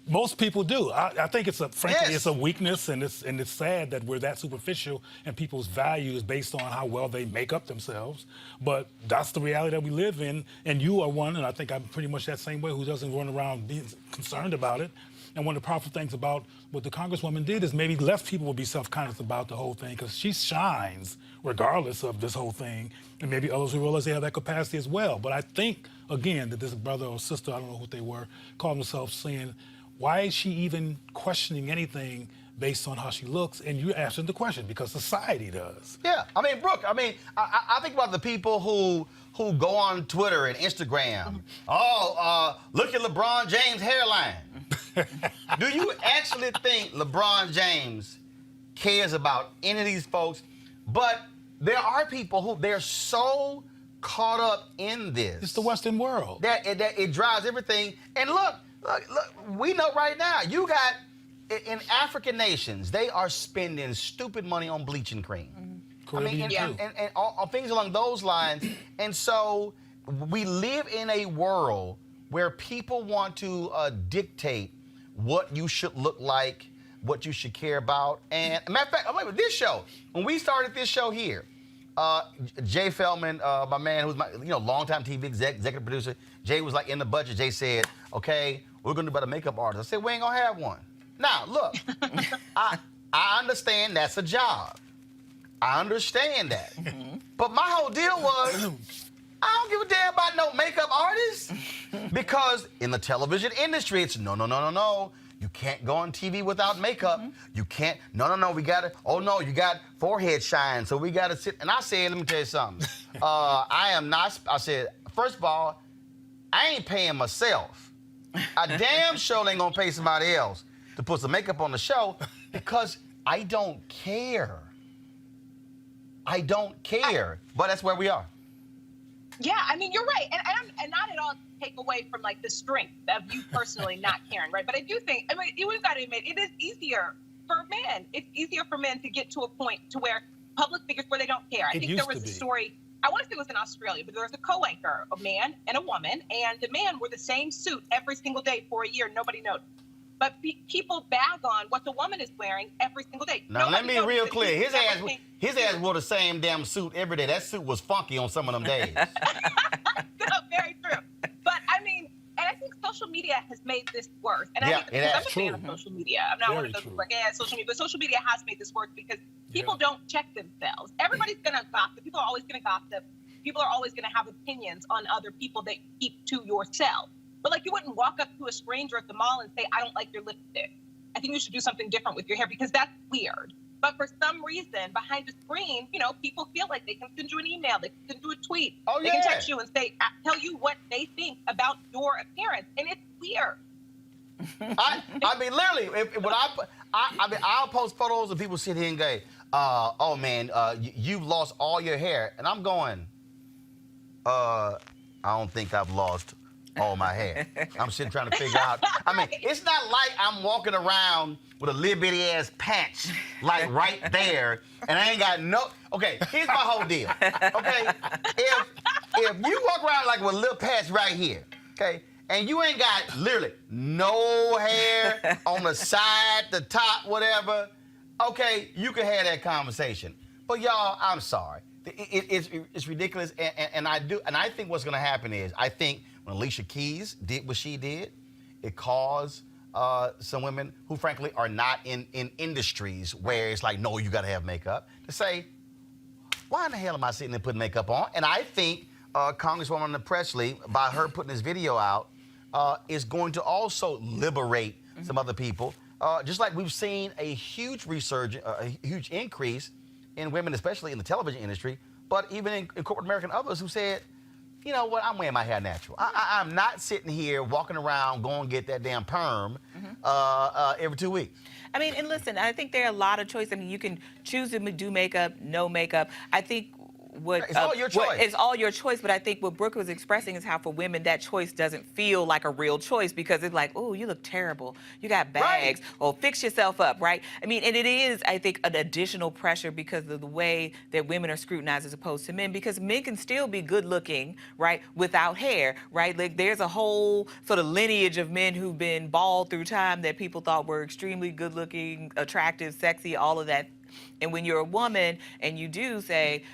most people do. I think it's frankly it's a weakness, and it's sad that we're that superficial and people's value is based on how well they make up themselves. But that's the reality that we live in, and you are one, and I think I'm pretty much that same way, who doesn't run around being concerned about it. And one of the powerful things about what the Congresswoman did is maybe left people will be self-conscious about the whole thing, because she shines regardless of this whole thing, and maybe others who realize they have that capacity as well. But I think, again, that this brother or sister, I don't know what they were, called themselves saying, why is she even questioning anything based on how she looks? And you asked them the question, because society does. Yeah, I mean, Brooke, I think about the people who go on Twitter and Instagram. Look at LeBron James' hairline. Do you actually think LeBron James cares about any of these folks? But there are people who they're so caught up in this. It's the Western world. That it drives everything. And look, we know right now, you got, in African nations, they are spending stupid money on bleaching cream. Caribbean too. And on things along those lines. And so we live in a world where people want to dictate what you should look like, what you should care about. And matter of fact, this show, when we started this show here, Jay Feldman, my man, who's my longtime TV executive producer, Jay was like in the budget. Jay said, "Okay, we're gonna do about a makeup artist." I said, "We ain't gonna have one." Now, look, I understand that's a job. I understand that. But my whole deal was, I don't give a damn about no makeup artist, because in the television industry, it's no. You can't go on TV without makeup. You can't. No. We got to. Oh no, you got forehead shine, so we got to sit. And I said, let me tell you something. I am not. I said, first of all, I ain't paying myself. I damn sure ain't gonna pay somebody else to put some makeup on the show, because I don't care. I don't care. But that's where we are. Yeah, I mean, you're right. And not at all take away from like the strength of you personally not caring, right? But I do think, we've got to admit, it is easier for men. It's easier for men to get to a point to where public figures where they don't care. I think there was a story, I want to say it was in Australia, but there was a co-anchor, a man and a woman, and the man wore the same suit every single day for a year. Nobody noticed. But people bag on what the woman is wearing every single day. Now, let me be real clear. His ass wore the same damn suit every day. That suit was funky on some of them days. Very true. But and I think social media has made this worse. And I'm a fan of social media. I'm not one of those who's like, social media. But social media has made this worse because people don't check themselves. Everybody's going to gossip. People are always going to gossip. People are always going to have opinions on other people that you keep to yourself. But like, you wouldn't walk up to a stranger at the mall and say, "I don't like your lipstick. I think you should do something different with your hair," because that's weird. But for some reason, behind the screen, people feel like they can send you an email, they can send you a tweet, they can text you and say, tell you what they think about your appearance, and it's weird. Literally, I'll post photos and people sit here and go, "Oh man, you've lost all your hair," and I'm going, I don't think I've lost all my hair. I'm sitting trying to figure out. It's not like I'm walking around with a little bitty ass patch like right there, and I ain't got no. Okay, here's my whole deal. Okay, if you walk around like with a little patch right here, okay, and you ain't got literally no hair on the side, the top, whatever, okay, you can have that conversation. But y'all, I'm sorry. It's ridiculous, and I think what's going to happen is, I think when Alicia Keys did what she did, it caused some women who frankly are not in industries where it's like, no, you got to have makeup, to say, why in the hell am I sitting there putting makeup on? And I think Congresswoman Pressley, by her putting this video out, is going to also liberate some other people. Just like we've seen a huge resurgence, a huge increase in women, especially in the television industry, but even in corporate America and others who said, you know what, I'm wearing my hair natural. I'm not sitting here walking around going to get that damn perm every 2 weeks. And listen, I think there are a lot of choices. You can choose to do makeup, no makeup. I think It's all your choice. It's all your choice. But I think what Brooke was expressing is how for women that choice doesn't feel like a real choice because it's like, oh, you look terrible. You got bags. Or fix yourself up, right? I mean, and it is, I think, an additional pressure because of the way that women are scrutinized as opposed to men. Because men can still be good looking, right, without hair, right? Like there's a whole sort of lineage of men who've been bald through time that people thought were extremely good looking, attractive, sexy, all of that. And when you're a woman and you do say,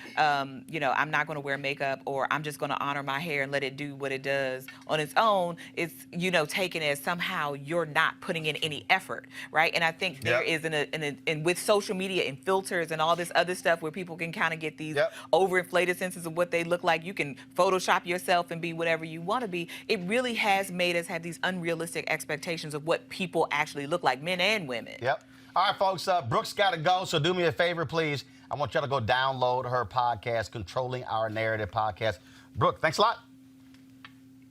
you know, I'm not going to wear makeup or I'm just going to honor my hair and let it do what it does on its own, it's, you know, taken as somehow you're not putting in any effort, right? And I think there is, and with social media and filters and all this other stuff where people can kind of get these overinflated senses of what they look like, you can Photoshop yourself and be whatever you want to be. It really has made us have these unrealistic expectations of what people actually look like, men and women. Yep. All right, folks, Brooke's got to go, so do me a favor, please. I want y'all to go download her podcast, Controlling Our Narrative podcast. Brooke, thanks a lot.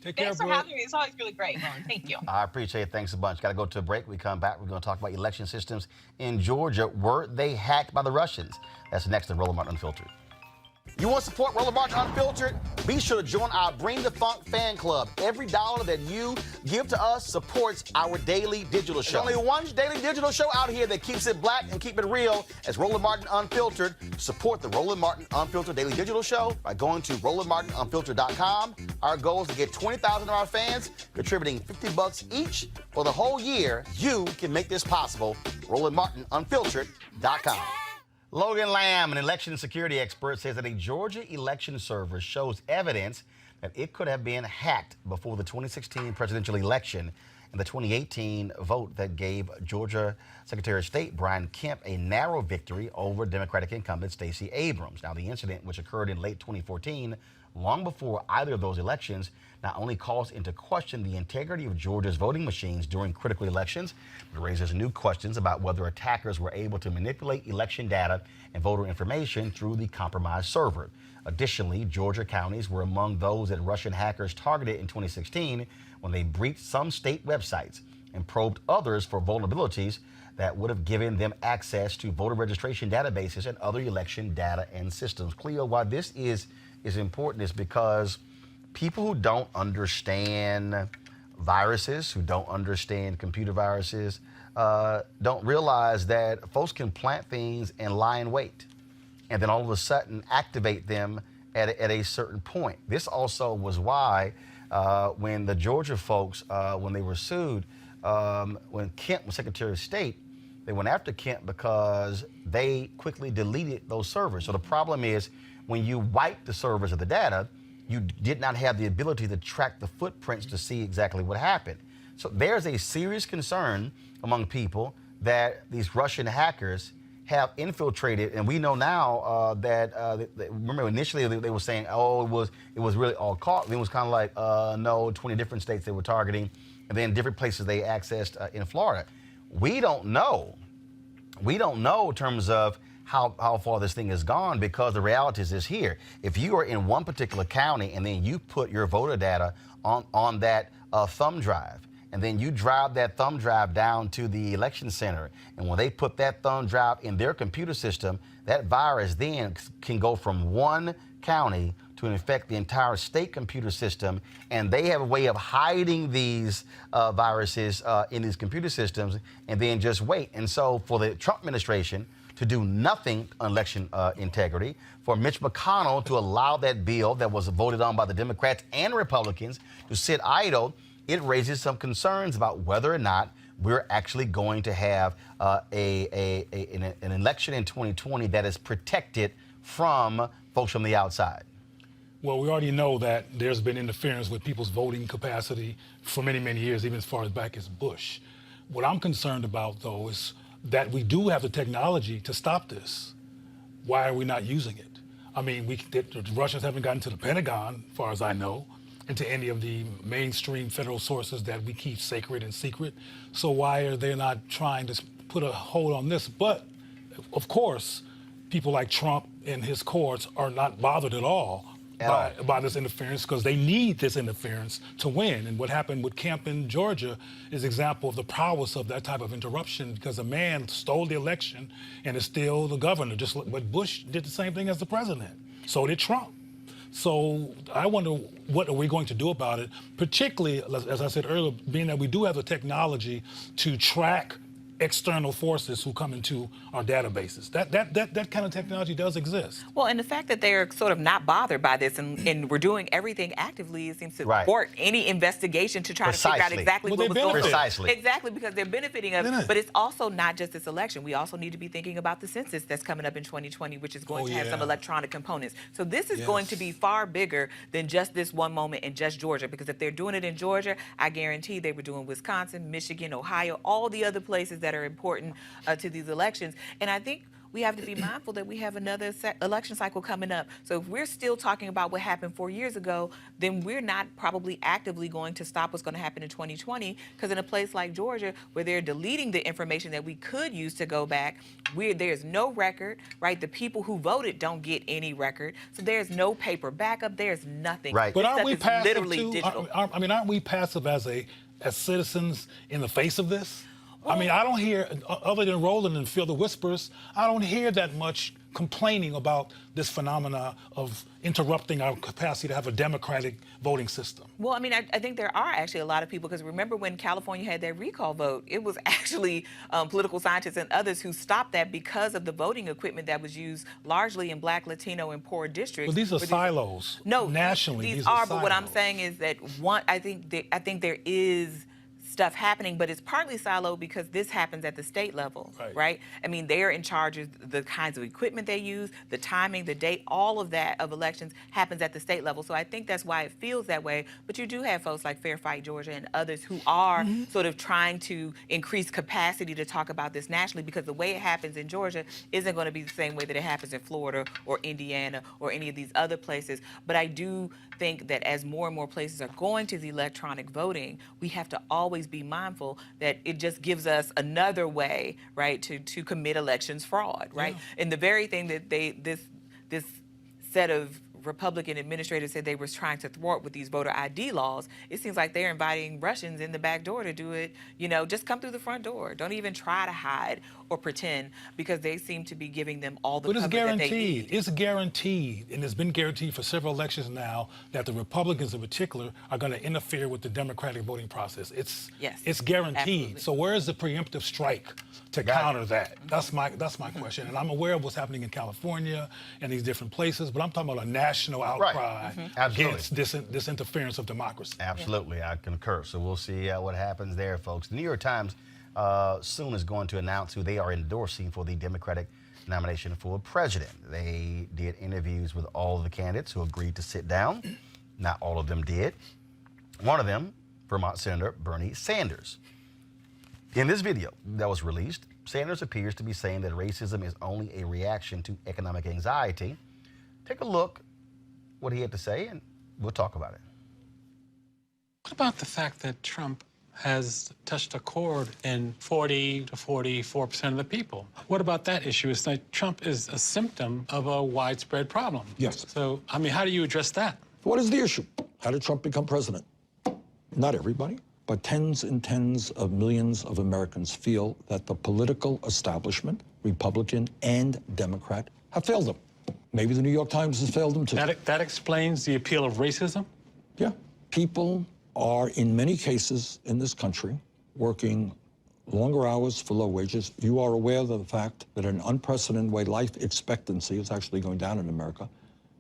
Take care, Thanks for Brooke. having me. It's always really great, Roland. Thank you. I appreciate it. Thanks a bunch. Got to go to a break. We come back. We're going to talk about election systems in Georgia. Were they hacked by the Russians? That's next in Roland Martin Unfiltered. You want to support Roland Martin Unfiltered? Be sure to join our Bring the Funk fan club. Every dollar that you give to us supports our daily digital show. There's only one daily digital show out here that keeps it black and keep it real as Roland Martin Unfiltered. Support the Roland Martin Unfiltered daily digital show by going to RolandMartinUnfiltered.com. Our goal is to get 20,000 of our fans contributing $50 each for the whole year. You can make this possible. RolandMartinUnfiltered.com. Logan Lamb, an election security expert, says that a Georgia election server shows evidence that it could have been hacked before the 2016 presidential election and the 2018 vote that gave Georgia Secretary of State Brian Kemp a narrow victory over Democratic incumbent Stacey Abrams. Now, the incident, which occurred in late 2014, long before either of those elections, not only calls into question the integrity of Georgia's voting machines during critical elections, but raises new questions about whether attackers were able to manipulate election data and voter information through the compromised server. Additionally, Georgia counties were among those that Russian hackers targeted in 2016 when they breached some state websites and probed others for vulnerabilities that would have given them access to voter registration databases and other election data and systems. Cleo, why this is important is because people who don't understand viruses, who don't understand computer viruses, don't realize that folks can plant things and lie in wait and then all of a sudden activate them at a certain point. This also was why when the Georgia folks, when they were sued, when Kemp was Secretary of State, they went after Kemp because they quickly deleted those servers. So the problem is when you wipe the servers of the data, you did not have the ability to track the footprints to see exactly what happened. So there's a serious concern among people that these Russian hackers have infiltrated, and we know now that remember initially they were saying, oh, it was really all caught. It was kind of like no, 20 different states they were targeting, and then different places they accessed in Florida. We don't know in terms of how far this thing has gone, because the reality is this here. If you are in one particular county and then you put your voter data on that thumb drive, and then you drive that thumb drive down to the election center, and when they put that thumb drive in their computer system, that virus then can go from one county to infect the entire state computer system, and they have a way of hiding these viruses in these computer systems and then just wait. And so for the Trump administration to do nothing on election integrity, for Mitch McConnell to allow that bill that was voted on by the Democrats and Republicans to sit idle, it raises some concerns about whether or not we're actually going to have an election in 2020 that is protected from folks from the outside. Well, we already know that there's been interference with people's voting capacity for many, many years, even as far as back as Bush. What I'm concerned about, though, is that we do have the technology to stop this. Why are we not using it? I mean, the Russians haven't gotten to the Pentagon, as far as I know, and to any of the mainstream federal sources that we keep sacred and secret. So why are they not trying to put a hold on this? But, of course, people like Trump and his courts are not bothered at all by this interference, because they need this interference to win. And what happened with Kemp in Georgia is an example of the prowess of that type of interruption, because a man stole the election and is still the governor, just like Bush did the same thing as the president. So did Trump. So I wonder, what are we going to do about it, particularly, as I said earlier, being that we do have the technology to track external forces who come into our databases. That kind of technology does exist. Well, and the fact that they're sort of not bothered by this and we're doing everything actively, it seems to Right. thwart any investigation to try to figure out Precisely. exactly Well, what they was going on. benefit. Precisely. Exactly, because they're benefiting of it. But it's also not just this election. We also need to be thinking about the census that's coming up in 2020, which is going to have some electronic components. So this is going to be far bigger than just this one moment in just Georgia, because if they're doing it in Georgia, I guarantee they were doing Wisconsin, Michigan, Ohio, all the other places that are important to these elections. And I think we have to be mindful that we have another election cycle coming up. So if we're still talking about what happened 4 years ago, then we're not probably actively going to stop what's going to happen in 2020, because in a place like Georgia, where they're deleting the information that we could use to go back, there's no record, right? The people who voted don't get any record. So there's no paper backup. There's nothing. Right. But This aren't stuff we is passive literally too? digital. I mean, aren't we passive as citizens in the face of this? I mean, I don't hear, other than Roland and feel the whispers, I don't hear that much complaining about this phenomena of interrupting our capacity to have a democratic voting system. Well, I mean, I think there are actually a lot of people, because remember when California had that recall vote, it was actually political scientists and others who stopped that because of the voting equipment that was used largely in Black, Latino, and poor districts. But these are where silos. No, nationally, these are But what I'm silos. saying is that I think there is stuff happening, but it's partly siloed because this happens at the state level, right? I mean, they're in charge of the kinds of equipment they use, the timing, the date, all of that of elections happens at the state level. So I think that's why it feels that way. But you do have folks like Fair Fight Georgia and others who are sort of trying to increase capacity to talk about this nationally, because the way it happens in Georgia isn't going to be the same way that it happens in Florida or Indiana or any of these other places. But I do think that as more and more places are going to the electronic voting, we have to always be mindful that it just gives us another way, right, to commit elections fraud, right? And the very thing that this set of Republican administrators said they were trying to thwart with these voter ID laws, it seems like they're inviting Russians in the back door to do it. You know, just come through the front door. Don't even try to hide or pretend, because they seem to be giving them all the cover that they need. It's guaranteed, and it's been guaranteed for several elections now, that the Republicans in particular are going to interfere with the democratic voting process. It's guaranteed. Absolutely. So where is the preemptive strike to counter that? That's my question. And I'm aware of what's happening in California and these different places, but I'm talking about a national outcry against this interference of democracy. Absolutely, I concur. So we'll see what happens there, folks. The New York Times soon is going to announce who they are endorsing for the Democratic nomination for president. They did interviews with all of the candidates who agreed to sit down. Not all of them did. One of them, Vermont Senator Bernie Sanders. In this video that was released, Sanders appears to be saying that racism is only a reaction to economic anxiety. Take a look what he had to say, and we'll talk about it. What about the fact that Trump has touched a chord in 40 to 44% of the people? What about that issue? It's like Trump is a symptom of a widespread problem. Yes. So, I mean, how do you address that? What is the issue? How did Trump become president? Not everybody, but tens and tens of millions of Americans feel that the political establishment, Republican and Democrat, have failed them. Maybe the New York Times has failed them too. That explains the appeal of racism? Yeah. People are, in many cases in this country, working longer hours for low wages. You are aware of the fact that in an unprecedented way, life expectancy is actually going down in America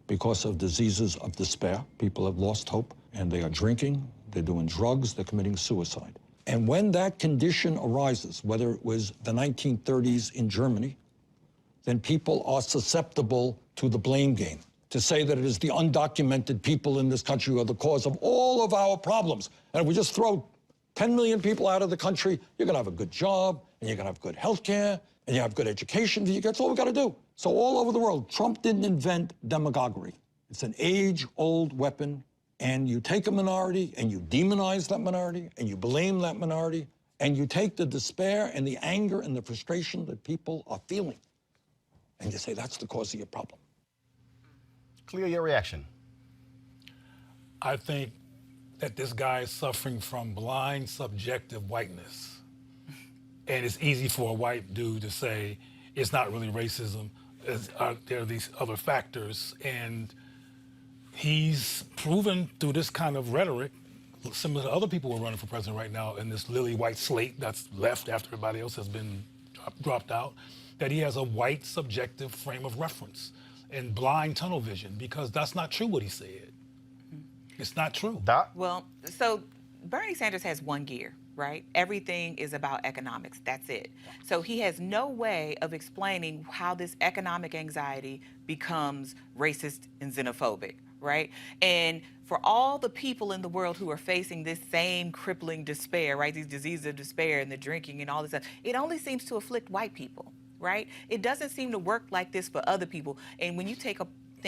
because of diseases of despair. People have lost hope, and they are drinking, they're doing drugs, they're committing suicide. And when that condition arises, whether it was the 1930s in Germany, then people are susceptible to the blame game, to say that it is the undocumented people in this country who are the cause of all of our problems. And if we just throw 10 million people out of the country, you're gonna have a good job, and you're gonna have good health care, and you have good education. That's all we gotta do. So all over the world, Trump didn't invent demagoguery. It's an age-old weapon, and you take a minority, and you demonize that minority, and you blame that minority, and you take the despair and the anger and the frustration that people are feeling, and you say that's the cause of your problem. Clear your reaction. I think that this guy is suffering from blind subjective whiteness. And it's easy for a white dude to say it's not really racism. there are these other factors, and he's proven through this kind of rhetoric, similar to other people who are running for president right now in this lily white slate that's left after everybody else has been dropped out, that he has a white subjective frame of reference and blind tunnel vision, because that's not true what he said. It's not true. Doc? Well, so Bernie Sanders has one gear, right? Everything is about economics. That's it. So he has no way of explaining how this economic anxiety becomes racist and xenophobic, right? And for all the people in the world who are facing this same crippling despair, right? These diseases of despair and the drinking and all this stuff, it only seems to afflict white people, right? It doesn't seem to work like this for other people. And when you think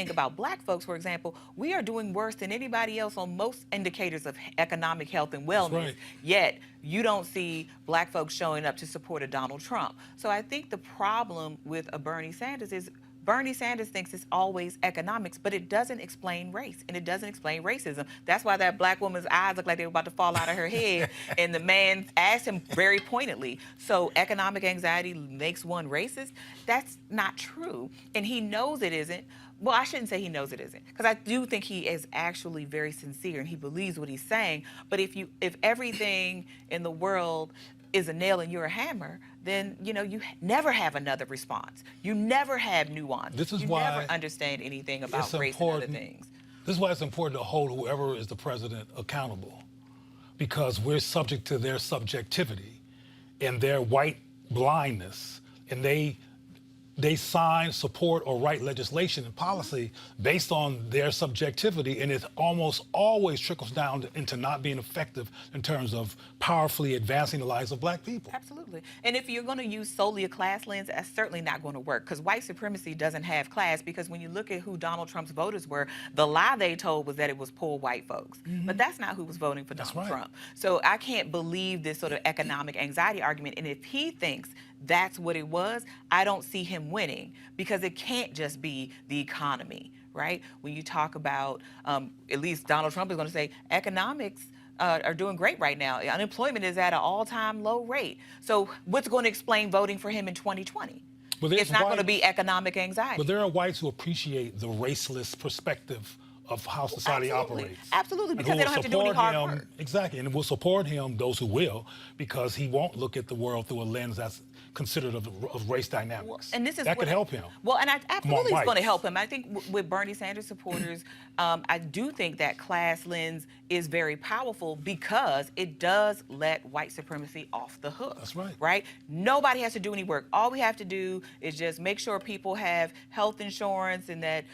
about black folks, for example, we are doing worse than anybody else on most indicators of economic health and wellness. Right. Yet you don't see black folks showing up to support a Donald Trump. So I think the problem with a Bernie Sanders is Bernie Sanders thinks it's always economics, but it doesn't explain race and it doesn't explain racism. That's why that black woman's eyes look like they were about to fall out of her head. And the man asked him very pointedly, so economic anxiety makes one racist? That's not true. And he knows it isn't. Well, I shouldn't say he knows it isn't, because I do think he is actually very sincere and he believes what he's saying. But if everything in the world is a nail and you're a hammer, then you never have another response. You never have nuance. This is you why never understand anything about race and other things. This is why it's important to hold whoever is the president accountable, because we're subject to their subjectivity and their white blindness, and they sign, support, or write legislation and policy based on their subjectivity, and it almost always trickles down into not being effective in terms of powerfully advancing the lives of black people. Absolutely. And if you're going to use solely a class lens, that's certainly not going to work, because white supremacy doesn't have class, because when you look at who Donald Trump's voters were, the lie they told was that it was poor white folks. But that's not who was voting for Donald Trump. So I can't believe this sort of economic anxiety argument. And if he thinks that's what it was, I don't see him winning, because it can't just be the economy, right? When you talk about, at least Donald Trump is going to say, economics are doing great right now. Unemployment is at an all-time low rate. So what's going to explain voting for him in 2020? It's not going to be economic anxiety. But there are whites who appreciate the raceless perspective of how society operates. Absolutely, because they don't have to do any hard work. Exactly, and will support him, those who will, because he won't look at the world through a lens that's considered of race dynamics. And this is that could help him. Well, and absolutely it's going to help him. I think with Bernie Sanders supporters, I do think that class lens is very powerful, because it does let white supremacy off the hook. That's right. Right? Nobody has to do any work. All we have to do is just make sure people have health insurance, and that,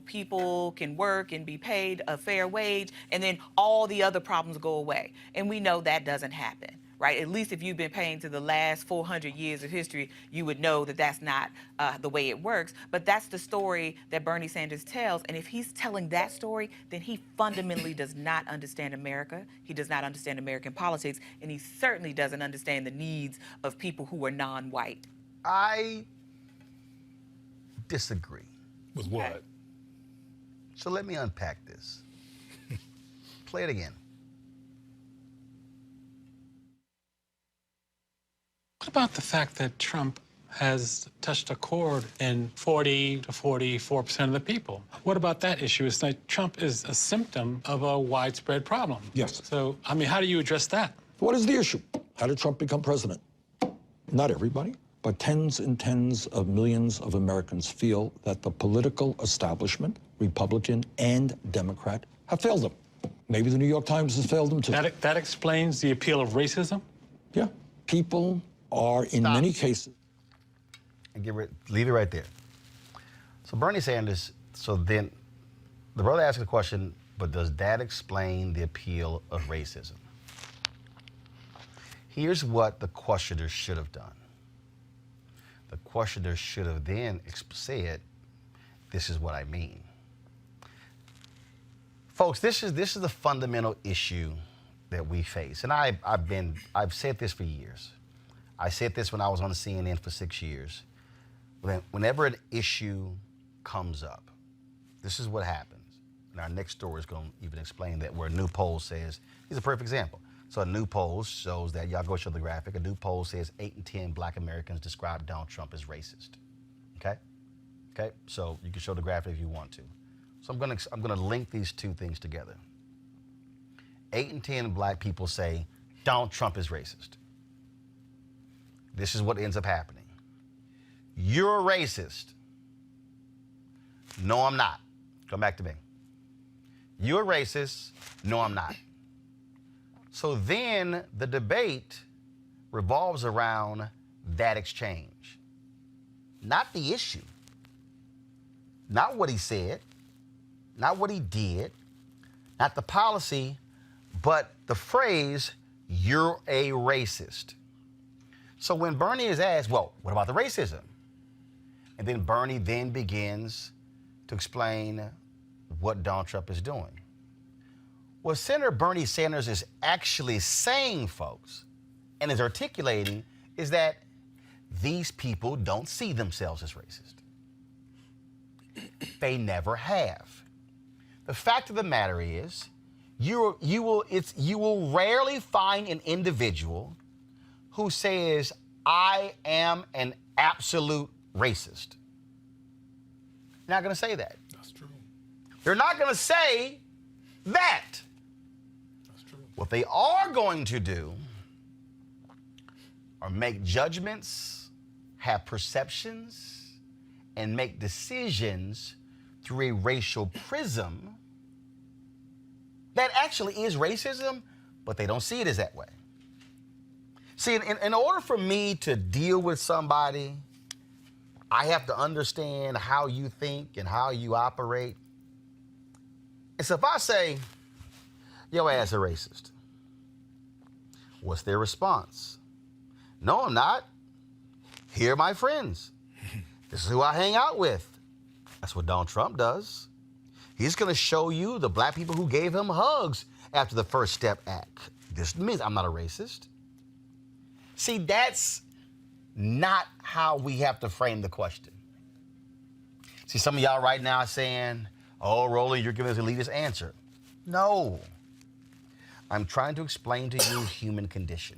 people can work and be paid a fair wage, and then all the other problems go away. And we know that doesn't happen. Right? At least if you've been paying to the last 400 years of history, you would know that that's not the way it works. But that's the story that Bernie Sanders tells. And if he's telling that story, then he fundamentally does not understand America. He does not understand American politics. And he certainly doesn't understand the needs of people who are non-white. I disagree. With what? So let me unpack this. Play it again. What about the fact that Trump has touched a chord in 40 to 44% of the people? What about that issue? It's like Trump is a symptom of a widespread problem. Yes. So, how do you address that? What is the issue? How did Trump become president? Not everybody, but tens and tens of millions of Americans feel that the political establishment, Republican and Democrat, have failed them. Maybe the New York Times has failed them too. That explains the appeal of racism? Yeah. People are, in many cases... And leave it right there. So Bernie Sanders, so then the brother asked the question, but does that explain the appeal of racism? Here's what the questioner should have done. The questioner should have then said, this is what I mean. Folks, this is the fundamental issue that we face. And I've said this for years. I said this when I was on CNN for 6 years. Whenever an issue comes up, this is what happens. And our next story is going to even explain that, where a new poll says, here's a perfect example. So a new poll shows that, y'all go show the graphic, a new poll says 8 in 10 black Americans describe Donald Trump as racist, okay? Okay, so you can show the graphic if you want to. So I'm gonna link these two things together. 8 in 10 black people say Donald Trump is racist. This is what ends up happening. You're a racist. No, I'm not. Come back to me. You're a racist. No, I'm not. So then the debate revolves around that exchange. Not the issue. Not what he said. Not what he did. Not the policy, but the phrase, you're a racist. So when Bernie is asked, well, what about the racism? And then Bernie then begins to explain what Donald Trump is doing. What Senator Bernie Sanders is actually saying, folks, and is articulating, is that these people don't see themselves as racist. They never have. The fact of the matter is, you will rarely find an individual who says, I am an absolute racist. They're not going to say that. That's true. They're not going to say that. That's true. What they are going to do are make judgments, have perceptions, and make decisions through a racial prism that actually is racism, but they don't see it as that way. See, in order for me to deal with somebody, I have to understand how you think and how you operate. And so if I say, your ass a racist, what's their response? No, I'm not. Here are my friends. This is who I hang out with. That's what Donald Trump does. He's going to show you the black people who gave him hugs after the First Step Act. This means I'm not a racist. See, that's not how we have to frame the question. See, some of y'all right now are saying, oh, Roland, you're giving us an elitist answer. No. I'm trying to explain to you human condition.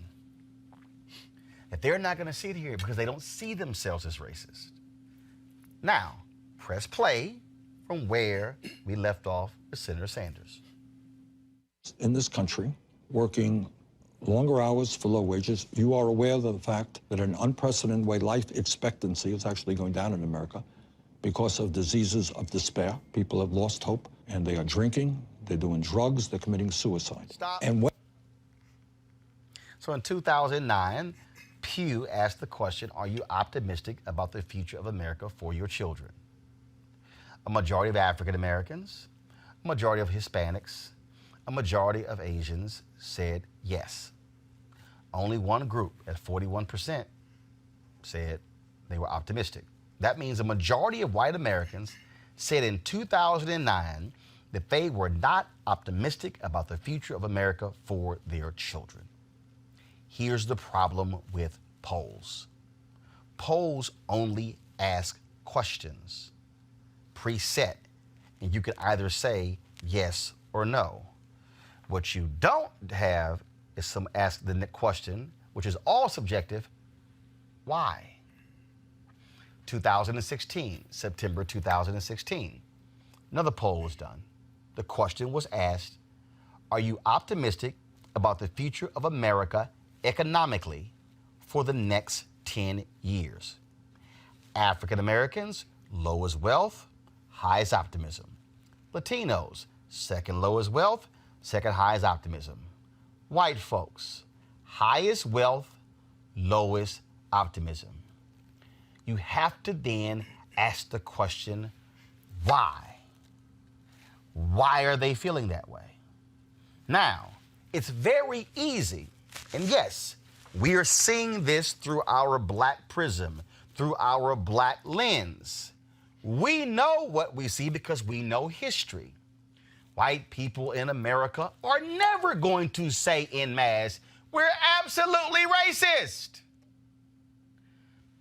That they're not going to see it here because they don't see themselves as racist. Now, press play from where we left off with Senator Sanders. In this country, working longer hours for low wages, you are aware of the fact that in an unprecedented way, life expectancy is actually going down in America because of diseases of despair. People have lost hope, and they are drinking, they're doing drugs, they're committing suicide. Stop. And So in 2009, Pew asked the question, are you optimistic about the future of America for your children? A majority of African Americans, a majority of Hispanics, a majority of Asians said yes. Only one group at 41% said they were optimistic. That means a majority of white Americans said in 2009 that they were not optimistic about the future of America for their children. Here's the problem with polls. Polls only ask questions, preset, and you can either say yes or no. What you don't have is some ask the question, which is all subjective, why? 2016, September 2016, another poll was done. The question was asked, are you optimistic about the future of America economically for the next 10 years? African Americans, lowest wealth, highest optimism. Latinos, second lowest wealth, second highest optimism. White folks, highest wealth, lowest optimism. You have to then ask the question, why? Why are they feeling that way? Now, it's very easy, and yes, we are seeing this through our black prism, through our black lens. We know what we see because we know history. White people in America are never going to say en masse, we're absolutely racist.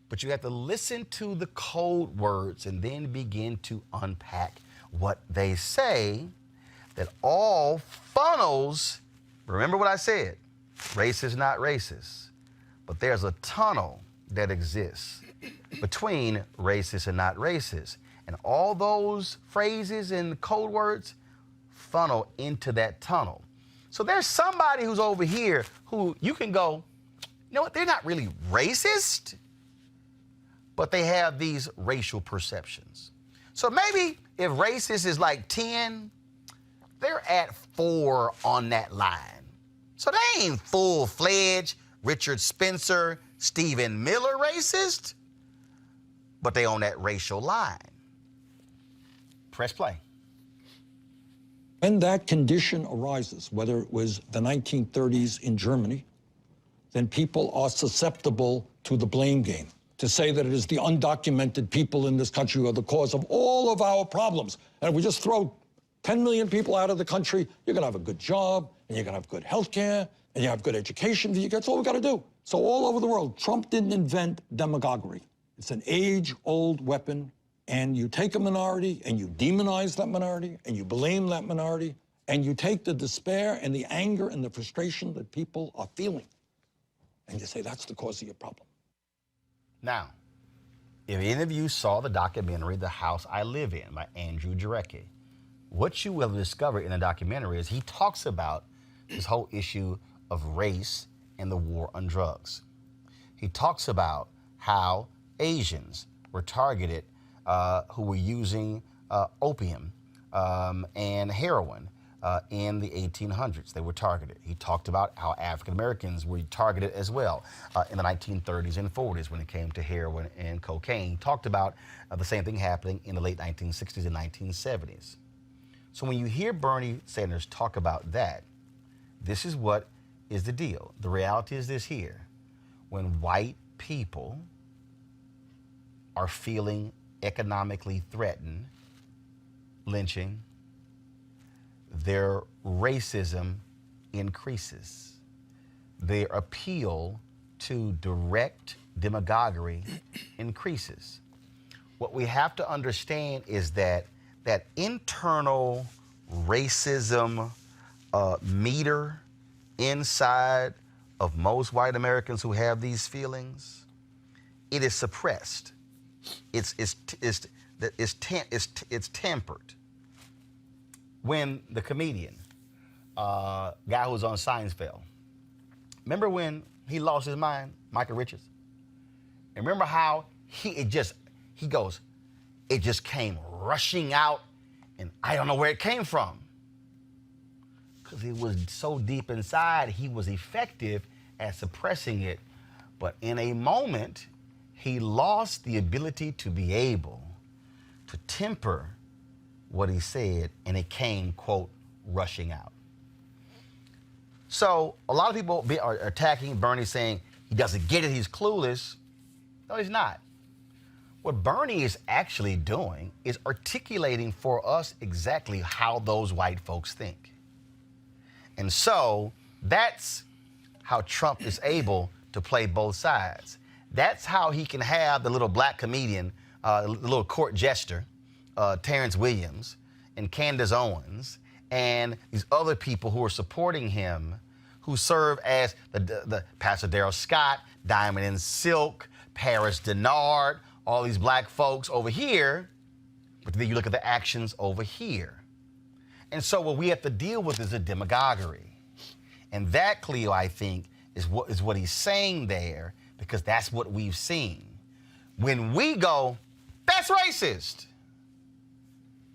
But you have to listen to the code words and then begin to unpack what they say, that all funnels, remember what I said, race is not racist, but there's a tunnel that exists between racist and not racist. And all those phrases and code words funnel into that tunnel. So there's somebody who's over here who you can go, you know what, they're not really racist, but they have these racial perceptions. So maybe if racist is like 10, they're at 4 on that line. So they ain't full-fledged Richard Spencer, Stephen Miller racist, but they on that racial line. Press play. When that condition arises, whether it was the 1930s in Germany, then people are susceptible to the blame game, to say that it is the undocumented people in this country who are the cause of all of our problems. And if we just throw 10 million people out of the country, you're going to have a good job, and you're going to have good health care, and you have good education. That's all we got to do. So all over the world, Trump didn't invent demagoguery. It's an age-old weapon, and you take a minority, and you demonize that minority, and you blame that minority, and you take the despair and the anger and the frustration that people are feeling, and you say, that's the cause of your problem. Now, if any of you saw the documentary, The House I Live In by Andrew Jarecki, what you will discover in the documentary is he talks about this whole issue of race and the war on drugs. He talks about how Asians were targeted who were using opium and heroin in the 1800s. They were targeted. He talked about how African Americans were targeted as well in the 1930s and 40s when it came to heroin and cocaine. He talked about the same thing happening in the late 1960s and 1970s. So when you hear Bernie Sanders talk about that, this is what is the deal. The reality is this here. When white people are feeling economically threatened, lynching, their racism increases. Their appeal to direct demagoguery increases. What we have to understand is that that internal racism meter inside of most white Americans who have these feelings, it is suppressed. It's tempered. When the comedian, guy who was on Seinfeld, remember when he lost his mind, Michael Richards? And remember how it just came rushing out, and I don't know where it came from. Because it was so deep inside, he was effective at suppressing it. But in a moment, he lost the ability to be able to temper what he said, and it came, quote, rushing out. So a lot of people are attacking Bernie, saying he doesn't get it, he's clueless. No, he's not. What Bernie is actually doing is articulating for us exactly how those white folks think. And so that's how Trump is able to play both sides. That's how he can have the little black comedian, the little court jester, Terrence Williams and Candace Owens, and these other people who are supporting him, who serve as the Pastor Darrell Scott, Diamond and Silk, Paris Denard, all these black folks over here, but then you look at the actions over here. And so what we have to deal with is a demagoguery. And that, Cleo, I think, is what he's saying there, because that's what we've seen. When we go, that's racist,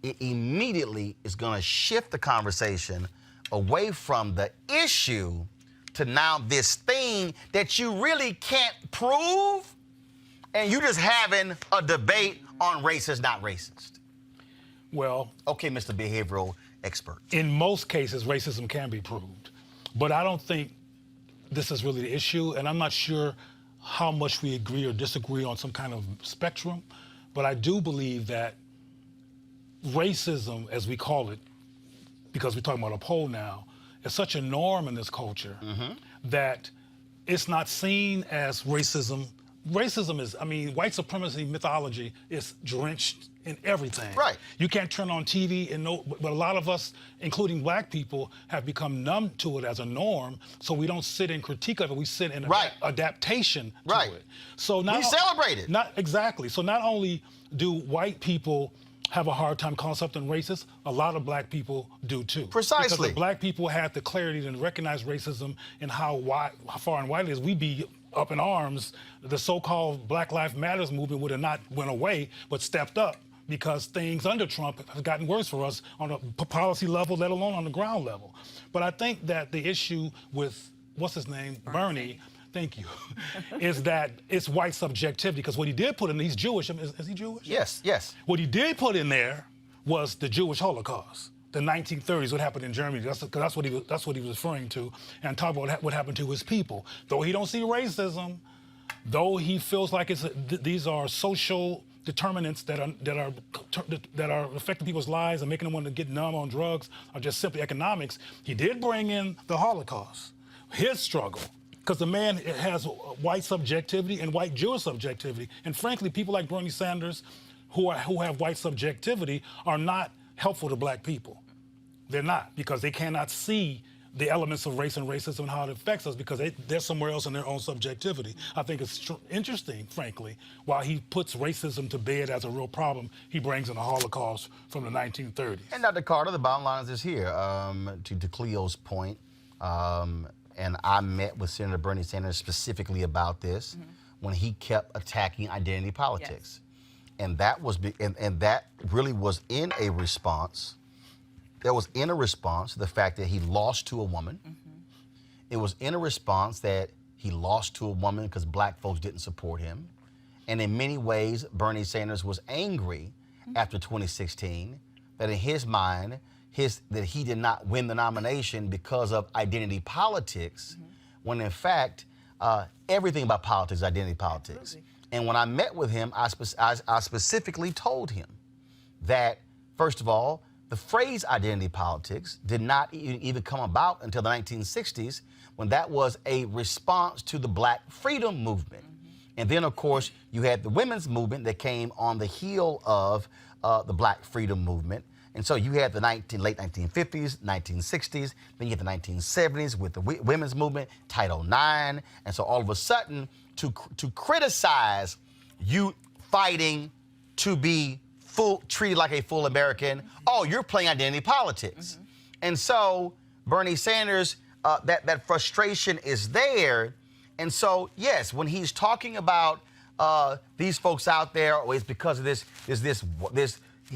it immediately is going to shift the conversation away from the issue to now this thing that you really can't prove, and you just having a debate on racist, not racist. Well, okay, Mr. Behavioral Expert. In most cases, racism can be proved. But I don't think this is really the issue, and I'm not sure how much we agree or disagree on some kind of spectrum, but I do believe that racism, as we call it, because we're talking about a poll now, is such a norm in this culture that it's not seen as racism. Racism is, white supremacy mythology is drenched in everything. Right. You can't turn on TV and know, but a lot of us, including black people, have become numb to it as a norm, so we don't sit in critique of it, we sit in adaptation to it. So now we celebrate it. Not exactly. So not only do white people have a hard time calling something racist, a lot of black people do too. Precisely. Because if black people had the clarity to recognize racism and how far and wide it is, we'd be up in arms. The so-called Black Lives Matters movement would have not went away, but stepped up because things under Trump have gotten worse for us on a policy level, let alone on the ground level. But I think that the issue with, what's his name, Bernie, thank you, is that it's white subjectivity, because what he did put in, he's Jewish, is he Jewish? Yes, yes. What he did put in there was the Jewish Holocaust, the 1930s, what happened in Germany. That's what he was referring to, and talk about what happened to his people. Though he don't see racism, though he feels like these are social determinants that are affecting people's lives and making them want to get numb on drugs, or just simply economics. He did bring in the Holocaust, his struggle. Because the man has white subjectivity and white Jewish subjectivity. And frankly, people like Bernie Sanders who have white subjectivity are not helpful to black people. They're not, because they cannot see the elements of race and racism and how it affects us, because they're somewhere else in their own subjectivity. I think it's interesting, frankly, while he puts racism to bed as a real problem, he brings in the Holocaust from the 1930s. And Dr. Carter, the bottom line is here, to Cleo's point, and I met with Senator Bernie Sanders specifically about this when he kept attacking identity politics. Yes. And that was, and that really was in a response. That was in a response to the fact that he lost to a woman. It was in a response that he lost to a woman because black folks didn't support him. And in many ways, Bernie Sanders was angry after 2016 that in his mind, that he did not win the nomination because of identity politics, when in fact, everything about politics is identity politics. Absolutely. And when I met with him, I specifically told him that, first of all, the phrase identity politics did not even come about until the 1960s, when that was a response to the Black freedom movement. And then, of course, you had the women's movement that came on the heel of the Black freedom movement. And so you had the late 1950s, 1960s, then you had the 1970s with the women's movement, Title IX. And so all of a sudden, to criticize you fighting to be treated like a full American, oh, you're playing identity politics. And so Bernie Sanders, that frustration is there. And so, yes, when he's talking about these folks out there, oh, it's because of this,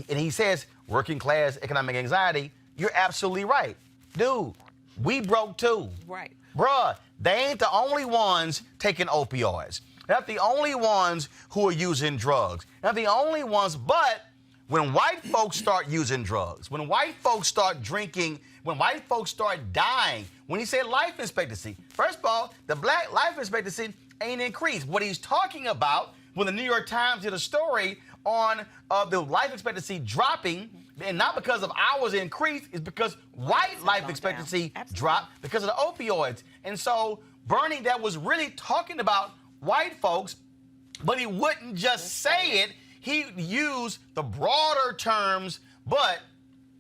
and he says working class economic anxiety, you're absolutely right. Dude, we broke too. Right. Bruh, they ain't the only ones taking opioids. They're not the only ones who are using drugs. They're not the only ones, but when white folks start using drugs, when white folks start drinking, when white folks start dying, when he said life expectancy, first of all, the black life expectancy ain't increased. What he's talking about, when the New York Times did a story on the life expectancy dropping, and not because of ours increased, it's because white life expectancy dropped because of the opioids. And so Bernie, that was really talking about white folks, but he wouldn't just say it. He used the broader terms, but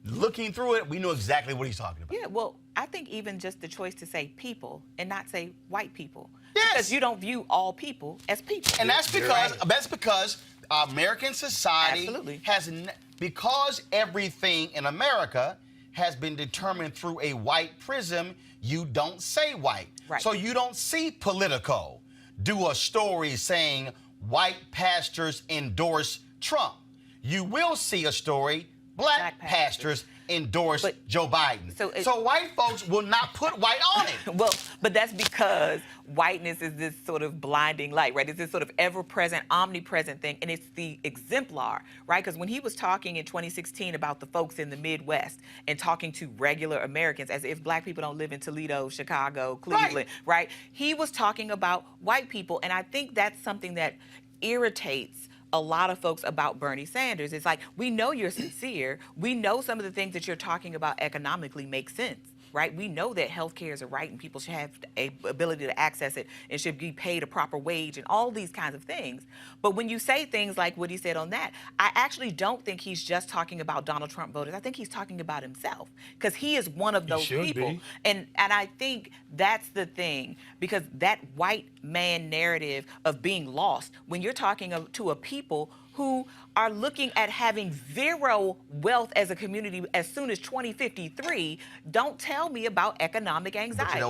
looking through it, we knew exactly what he's talking about. Yeah, well, I think even just the choice to say people and not say white people. Yes. Because you don't view all people as people. And that's because American society has, because everything in America has been determined through a white prism, you don't say white. Right. So you don't see Politico do a story saying white pastors endorse Trump. You will see a story, black pastors endorse Joe Biden. So white folks will not put white on it. Well, but that's because whiteness is this sort of blinding light, right? It's this sort of ever-present, omnipresent thing, and it's the exemplar, right? Because when he was talking in 2016 about the folks in the Midwest and talking to regular Americans as if black people don't live in Toledo, Chicago, Cleveland, right? He was talking about white people, and I think that's something that irritates a lot of folks about Bernie Sanders. It's like, we know you're sincere. We know some of the things that you're talking about economically make sense, right? We know that healthcare is a right and people should have a ability to access it and should be paid a proper wage and all these kinds of things. But when you say things like what he said on that, I actually don't think he's just talking about Donald Trump voters. I think he's talking about himself, because he is one of those people. And I think that's the thing, because that white man narrative of being lost, when you're talking to a people who are looking at having zero wealth as a community as soon as 2053 don't tell me about economic anxiety. But you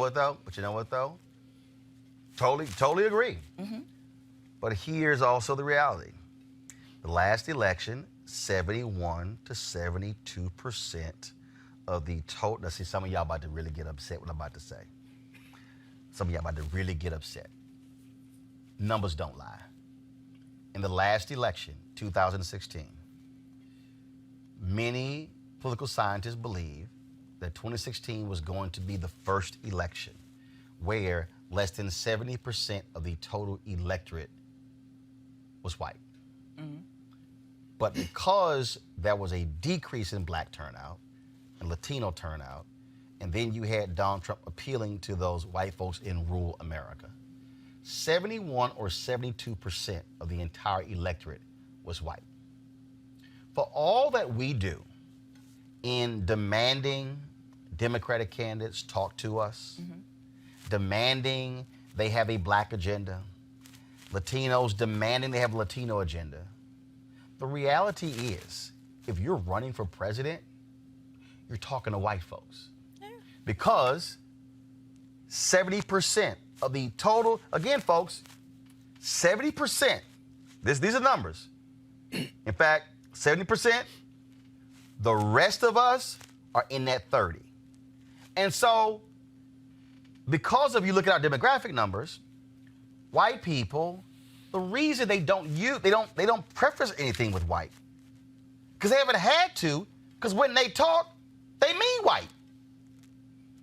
know what though? Totally agree. But here's also the reality. The last election, 71 to 72% of the total. Now, see, some of y'all about to really get upset what I'm about to say. Some of y'all about to really get upset. Numbers don't lie. In the last election, 2016, many political scientists believe that 2016 was going to be the first election where less than 70% of the total electorate was white. But because there was a decrease in black turnout and Latino turnout, and then you had Donald Trump appealing to those white folks in rural America, 71 or 72% of the entire electorate was white. For all that we do in demanding Democratic candidates talk to us, demanding they have a black agenda, Latinos demanding they have a Latino agenda, the reality is, if you're running for president, you're talking to white folks. Because 70% of the total, again, folks, 70%, these are numbers. In fact, 70%, the rest of us are in that 30. And so, because of you look at our demographic numbers, white people, the reason they don't preface anything with white, because they haven't had to, because when they talk, they mean white.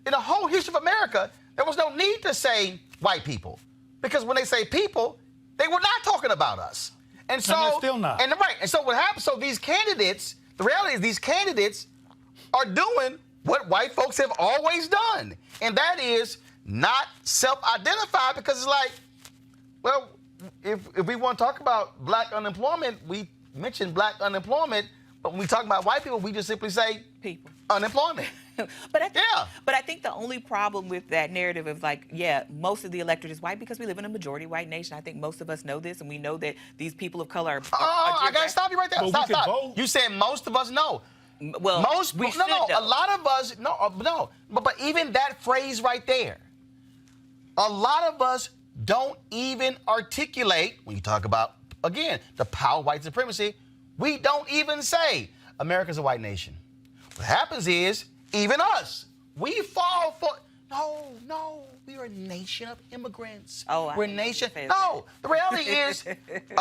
In the whole history of America, there was no need to say white people, because when they say people, they were not talking about us. And so, they're still not. And right. And so what happens? So these candidates, the reality is these candidates are doing what white folks have always done, and that is not self-identify, because it's like, well, if we want to talk about black unemployment, we mention black unemployment, but when we talk about white people, we just simply say people. Unemployment. But I think the only problem with that narrative is like, yeah, most of the electorate is white because we live in a majority white nation. I think most of us know this, and we know that these people of color are I gotta stop you right there. But Stop. You said most of us know. Well, a lot of us no. But even that phrase right there, a lot of us don't even articulate when you talk about, again, the power of white supremacy. We don't even say America's a white nation. What happens is, even us, we fall for, no, we are a nation of immigrants. We're a nation. No, the reality is,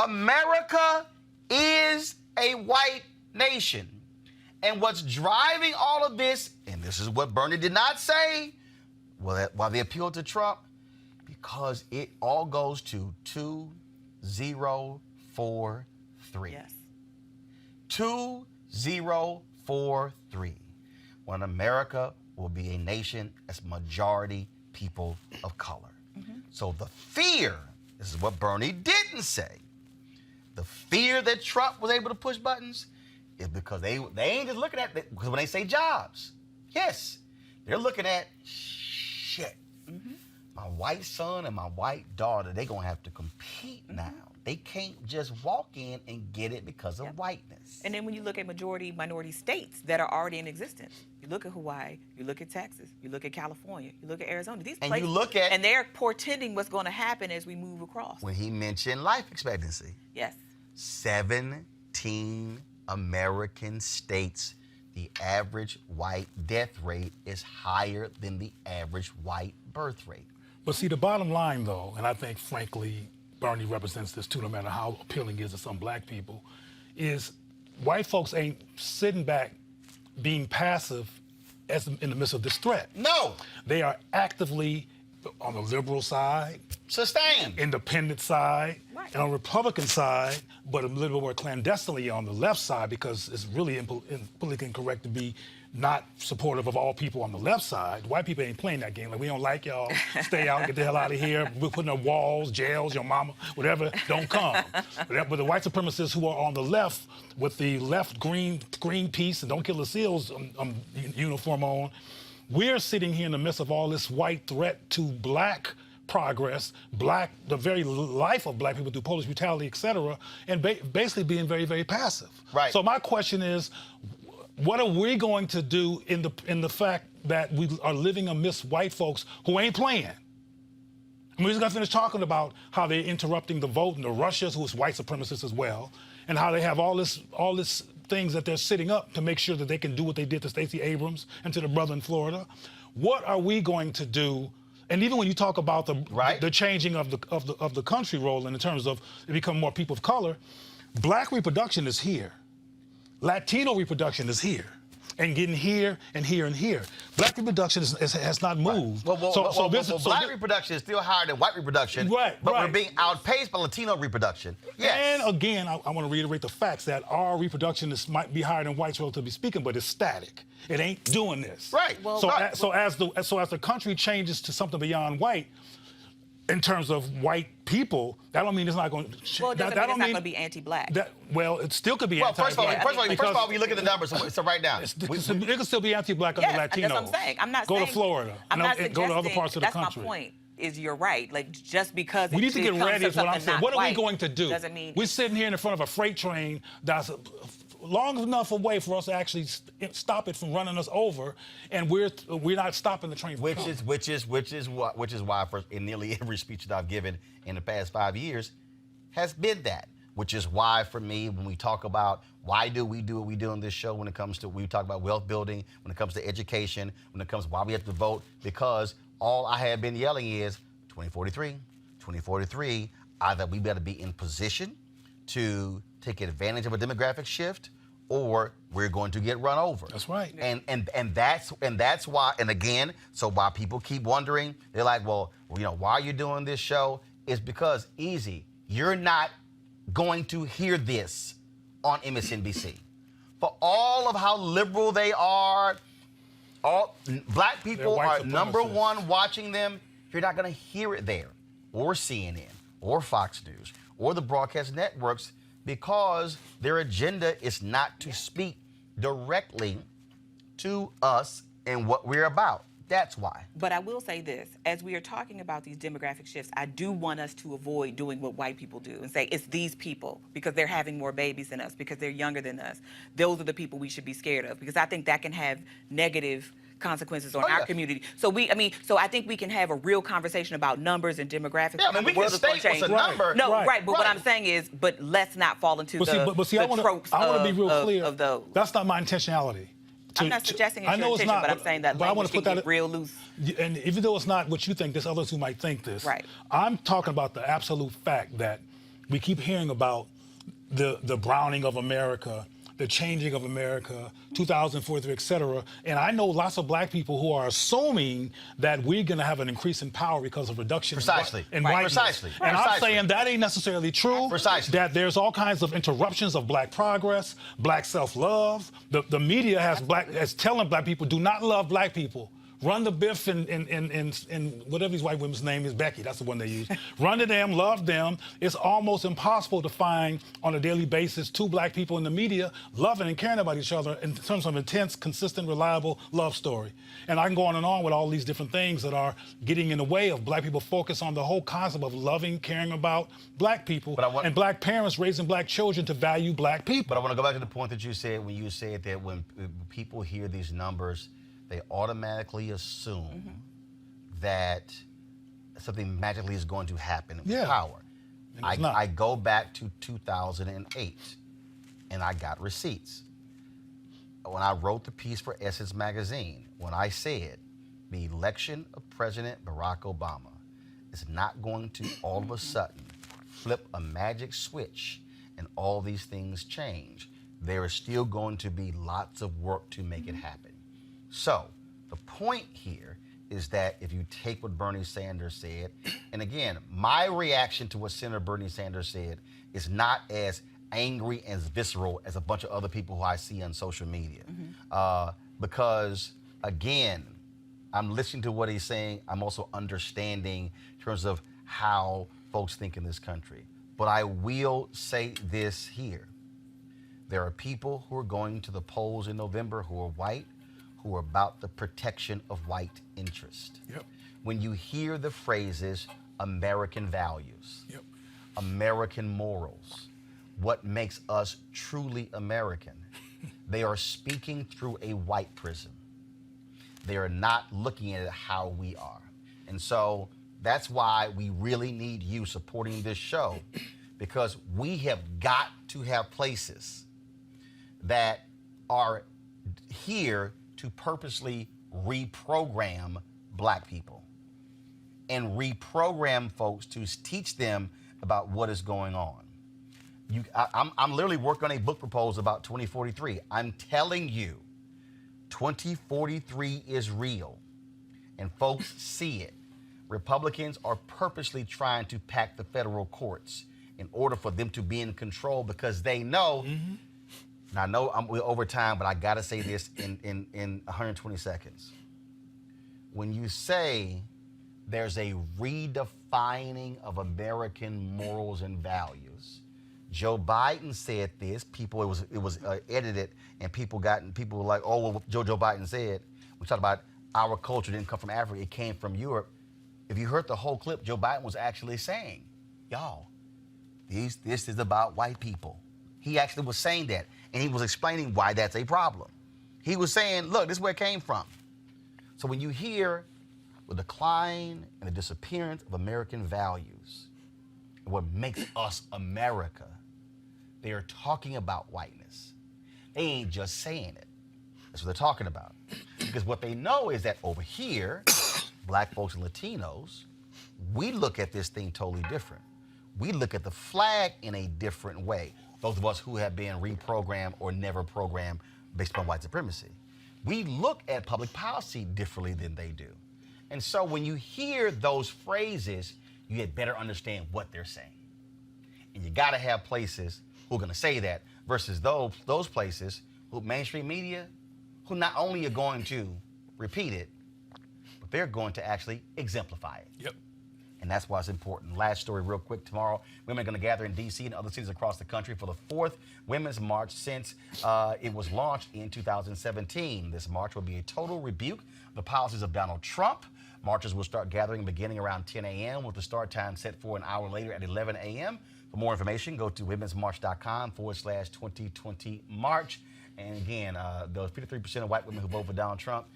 America is a white nation. And what's driving all of this, and this is what Bernie did not say, while they appealed to Trump, because it all goes to 2043. Yes. 2043, when America will be a nation as majority people of color. So the fear, this is what Bernie didn't say, the fear that Trump was able to push buttons is because they ain't just looking at it, because when they say jobs, yes, they're looking at shit. My white son and my white daughter, they're gonna have to compete now. They can't just walk in and get it because of whiteness. And then when you look at majority minority states that are already in existence, you look at Hawaii, you look at Texas, you look at California, you look at Arizona. These and places, you look at, and they're portending what's going to happen as we move across. When he mentioned life expectancy, Yes. 17 American states, the average white death rate is higher than the average white birth rate. But see, the bottom line, though, and I think, frankly, Bernie represents this too, no matter how appealing it is to some black people, is white folks ain't sitting back being passive in the midst of this threat. No. They are actively on the liberal side, Sustained. independent side, Right. and on the Republican side, but a little more clandestinely on the left side, because it's really politically incorrect to be not supportive of all people on the left side. White people ain't playing that game. Like, we don't like y'all. Stay out, get the hell out of here. We're putting up walls, jails, your mama, whatever, don't come. But the white supremacists who are on the left with the left green piece and don't kill the seals uniform on, we're sitting here in the midst of all this white threat to black progress, the very life of black people through police brutality, et cetera, and basically being very, very passive. Right. So my question is, what are we going to do in the fact that we are living amidst white folks who ain't playing? I mean, we just got to finish talking about how they're interrupting the vote, and the Russians, who's white supremacists as well, and how they have all this things that they're sitting up to make sure that they can do what they did to Stacey Abrams and to the brother in Florida. What are we going to do? And even when you talk about the changing of the country, Roland, in terms of it becoming more people of color, black reproduction is here. Latino reproduction is here. And getting here and here and here. Black reproduction has not moved. Right. Black reproduction is still higher than white reproduction. But we're being outpaced by Latino reproduction. Yes. And again, I want to reiterate the facts that our reproduction might be higher than whites, relatively speaking, but it's static. It ain't doing this. Right. So as the country changes to something beyond white, in terms of white people, that don't mean it's not going to. Well, it doesn't mean it's not going to be anti-black. It still could be anti-black. First of all, when you look at the numbers, so right now. It can still be anti-black under Latinos. That's what I'm saying. I'm not go saying, to Florida. I'm not go to other parts of the country. That's my point. Is you're right. Like, just because we need to get ready is what I'm saying. What are we going to do? Doesn't mean we're sitting here in front of a freight train that's long enough away for us to actually stop it from running us over, and we're not stopping the train. Which is why in nearly every speech that I've given in the past 5 years has been that. Which is why, for me, when we talk about why do we do what we do on this show, when it comes to we talk about wealth building, when it comes to education, when it comes to why we have to vote, because all I have been yelling is 2043, either we better be in position to take advantage of a demographic shift, or we're going to get run over. That's right. And that's why. And again, so why people keep wondering, they're like, well, why are you doing this show? It's because you're not going to hear this on MSNBC. For all of how liberal they are, all black people are number one watching them. You're not going to hear it there, or CNN, or Fox News, or the broadcast networks, because their agenda is not to speak directly to us and what we're about. That's why. But I will say this, as we are talking about these demographic shifts, I do want us to avoid doing what white people do and say it's these people because they're having more babies than us, because they're younger than us. Those are the people we should be scared of, because I think that can have negative consequences on our community. So I think we can have a real conversation about numbers and demographics. Yeah, we can state what's a number. No, right. But what I'm saying is, but let's not fall into the tropes I want to be real clear. Of those. That's not my intentionality. I'm not suggesting it's your intention, but I'm saying that language can get real loose. And even though it's not what you think, there's others who might think this. Right. I'm talking about the absolute fact that we keep hearing about the browning of America, the changing of America, 2043, et cetera. And I know lots of black people who are assuming that we're going to have an increase in power because of reduction in whiteness. Precisely. And I'm saying that ain't necessarily true. Precisely. That there's all kinds of interruptions of black progress, black self-love. The media has telling black people, do not love black people. Run the Biff and whatever these white women's name is, Becky, that's the one they use. Run to them, love them. It's almost impossible to find on a daily basis two black people in the media loving and caring about each other in terms of intense, consistent, reliable love story. And I can go on and on with all these different things that are getting in the way of black people focus on the whole concept of loving, caring about black people, and black parents raising black children to value black people. But I want to go back to the point that you said when you said that when people hear these numbers, they automatically assume that something magically is going to happen with power. I go back to 2008, and I got receipts. When I wrote the piece for Essence magazine, when I said the election of President Barack Obama is not going to all of a sudden flip a magic switch and all these things change, there is still going to be lots of work to make it happen. So the point here is that if you take what Bernie Sanders said, and again, my reaction to what Senator Bernie Sanders said is not as angry and as visceral as a bunch of other people who I see on social media. Because, again, I'm listening to what he's saying. I'm also understanding in terms of how folks think in this country. But I will say this here. There are people who are going to the polls in November who are white, who are about the protection of white interest. when you hear the phrases American values, Yep. American morals, what makes us truly American, they are speaking through a white prism. They are not looking at it how we are. And so that's why we really need you supporting this show, because we have got to have places that are here to purposely reprogram black people and reprogram folks to teach them about what is going on. I'm literally working on a book proposal about 2043. I'm telling you, 2043 is real, and folks see it. Republicans are purposely trying to pack the federal courts in order for them to be in control, because they know. And I know we're over time, but I gotta say this in 120 seconds. When you say there's a redefining of American morals and values, Joe Biden said this. It was edited, and people were like, oh, well, Joe Biden said. We talked about our culture didn't come from Africa; it came from Europe. If you heard the whole clip, Joe Biden was actually saying, y'all, this is about white people. He actually was saying that, and he was explaining why that's a problem. He was saying, look, this is where it came from. So when you hear the decline and the disappearance of American values, and what makes us America, they are talking about whiteness. They ain't just saying it. That's what they're talking about. Because what they know is that over here, black folks and Latinos, we look at this thing totally different. We look at the flag in a different way. Those of us who have been reprogrammed or never programmed based upon white supremacy. We look at public policy differently than they do. And so when you hear those phrases, you had better understand what they're saying. And you gotta have places who are gonna say that versus those places who mainstream media, who not only are going to repeat it, but they're going to actually exemplify it. Yep. And that's why it's important. Last story real quick. Tomorrow, women are going to gather in D.C. and other cities across the country for the 4th Women's March since it was launched in 2017. This march will be a total rebuke of the policies of Donald Trump. Marchers will start gathering beginning around 10 a.m. with the start time set for an hour later at 11 a.m. For more information, go to womensmarch.com/2020March. And again, those 53% of white women who vote for Donald Trump,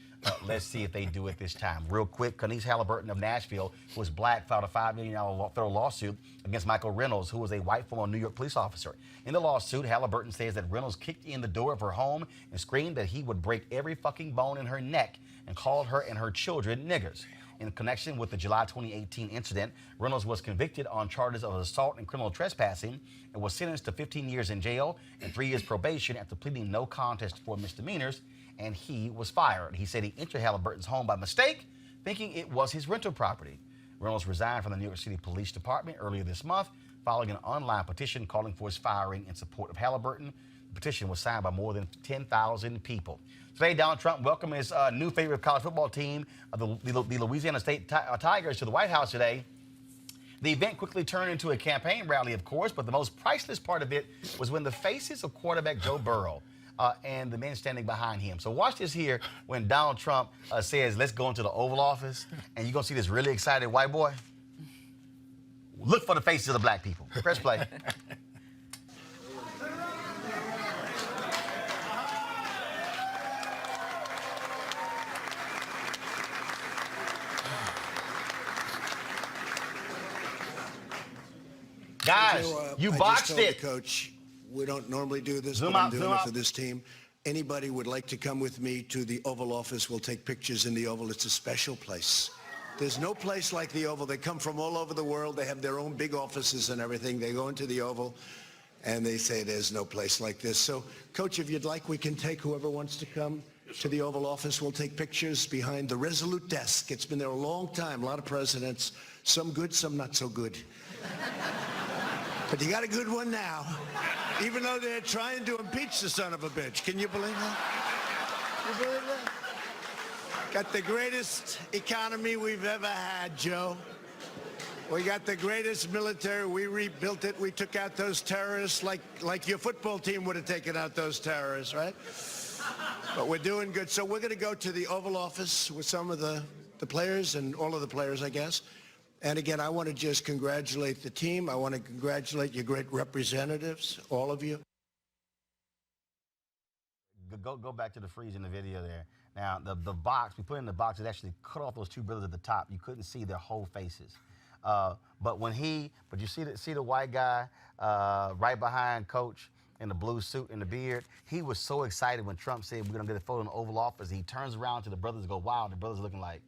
let's see if they do it this time. Real quick, Cummings Halliburton of Nashville, who is black, filed a $5 million federal lawsuit against Michael Reynolds, who was a white former New York police officer. In the lawsuit, Halliburton says that Reynolds kicked in the door of her home and screamed that he would break every fucking bone in her neck and called her and her children niggers. In connection with the July 2018 incident, Reynolds was convicted on charges of assault and criminal trespassing and was sentenced to 15 years in jail and 3 years probation after pleading no contest for misdemeanors, and he was fired. He said he entered Halliburton's home by mistake, thinking it was his rental property. Reynolds resigned from the New York City Police Department earlier this month following an online petition calling for his firing in support of Halliburton. The petition was signed by more than 10,000 people. Today, Donald Trump welcomed his new favorite college football team, the Louisiana State Tigers, to the White House today. The event quickly turned into a campaign rally, of course, but the most priceless part of it was when the faces of quarterback Joe Burrow and the men standing behind him. So watch this here when Donald Trump says, let's go into the Oval Office, and you're going to see this really excited white boy. Look for the faces of the black people. Press play. Guys, you botched it. Coach, we don't normally do this, Zoom but out, I'm doing zoom it out. for this team. Anybody would like to come with me to the Oval Office, we'll take pictures in the Oval. It's a special place. There's no place like the Oval. They come from all over the world. They have their own big offices and everything. They go into the Oval, and they say there's no place like this. So, Coach, if you'd like, we can take whoever wants to come to the Oval Office. We'll take pictures behind the Resolute desk. It's been there a long time. A lot of presidents, some good, some not so good. But you got a good one now, even though they're trying to impeach the son of a bitch. Can you believe that? You believe that? Got the greatest economy we've ever had, Joe. We got the greatest military. We rebuilt it. We took out those terrorists like your football team would have taken out those terrorists, right? But we're doing good. So we're going to go to the Oval Office with some of the the players and all of the players, I guess. And again, I want to just congratulate the team. I want to congratulate your great representatives, all of you. Go back to the freeze in the video there. Now, the box, we put in the box, it actually cut off those two brothers at the top. You couldn't see their whole faces. But you see the white guy right behind Coach in the blue suit and the beard? He was so excited when Trump said we're going to get a photo in the Oval Office. He turns around to the brothers and go, wow, the brothers looking like,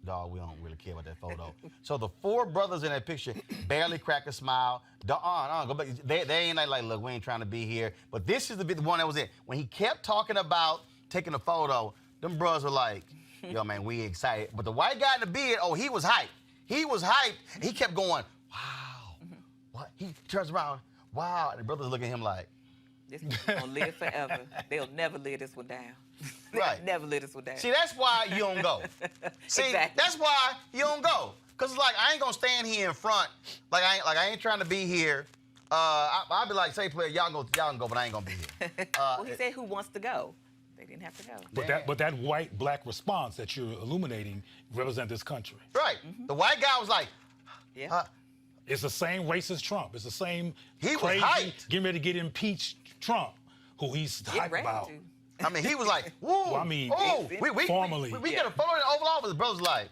dog, we don't really care about that photo. So the four brothers in that picture barely crack a smile. Go back. They ain't like, look, we ain't trying to be here. But this is the one that was it. When he kept talking about taking a photo, them brothers were like, yo, man, we excited. But the white guy in the beard, he was hyped. He was hyped. He kept going, wow. What? He turns around, wow. And the brothers look at him like, this is gonna live forever. They'll never live this one down. Right. Never live this one down. See, that's why you don't go. See, Exactly. That's why you don't go. Cause it's like I ain't gonna stand here in front. I ain't trying to be here. I'll be like, say, player, y'all can go, but I ain't gonna be here. Well, he said who wants to go. They didn't have to go. But that white-black response that you're illuminating represent this country. Right. The white guy was like, Yeah. It's the same racist Trump. It's the same He was crazy, hyped. getting ready to get impeached Trump, who he's Get hyped ready about. to. I mean, he was like, woo. Well, I mean, we formally. We get a photo in the Oval Office. The brother's like,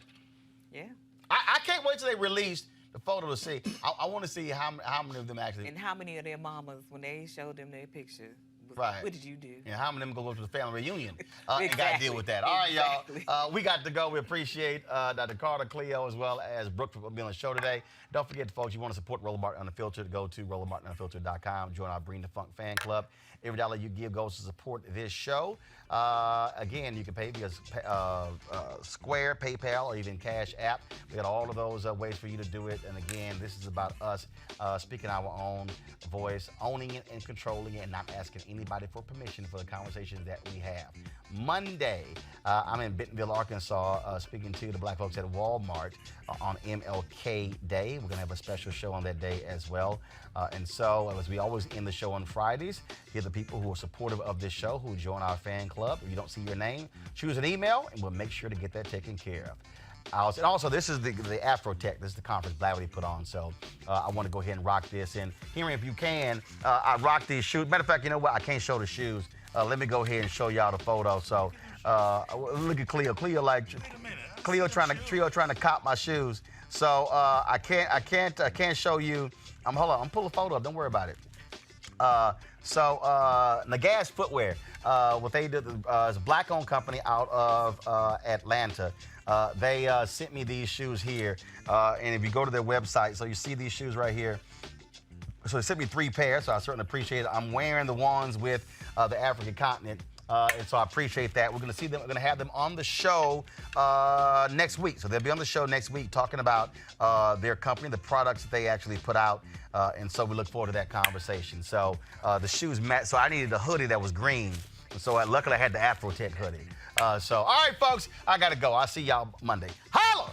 Yeah. I can't wait till they release the photo to see. I want to see how many of them actually. And how many of their mamas, when they showed them their picture, Right. what did you do? And how many of them go up to the family reunion and got to Exactly. deal with that. All right, Exactly. y'all. We got to go. We appreciate Dr. Carter, Cleo, as well as Brooke for being on the show today. Don't forget, folks, you want to support Roland Martin Unfiltered, go to RolandMartinUnfiltered.com. Join our Bring the Funk fan club. Every dollar you give goes to support this show. Again, you can pay via Square, PayPal, or even Cash App. We got all of those ways for you to do it. And again, this is about us speaking our own voice, owning it and controlling it, and not asking anybody for permission for the conversations that we have. Monday, I'm in Bentonville, Arkansas, speaking to the black folks at Walmart on MLK Day. We're going to have a special show on that day as well. And so, as we always end the show on Fridays, here are the people who are supportive of this show, who join our fan club. If you don't see your name, choose an email, and we'll make sure to get that taken care of. And also, this is the Afro Tech. This is the conference Blavity put on. So I want to go ahead and rock this. And Henry, if you can, I rock these shoes. Matter of fact, you know what? I can't show the shoes. Let me go ahead and show y'all the photo. So look at Cleo. Cleo trying to cop my shoes. So I can't show you. Hold on. I'm pulling a photo up. Don't worry about it. Nagaz Footwear, what they did is a black-owned company out of Atlanta. They sent me these shoes here, and if you go to their website, so you see these shoes right here. So they sent me 3 pairs, so I certainly appreciate it. I'm wearing the ones with the African continent, and so I appreciate that. We're going to see them. We're going to have them on the show next week. So they'll be on the show next week talking about their company, the products that they actually put out, and so we look forward to that conversation. So the shoes match. So I needed a hoodie that was green, and so luckily I had the Afro Tech hoodie. All right, folks, I got to go. I'll see y'all Monday. Holla!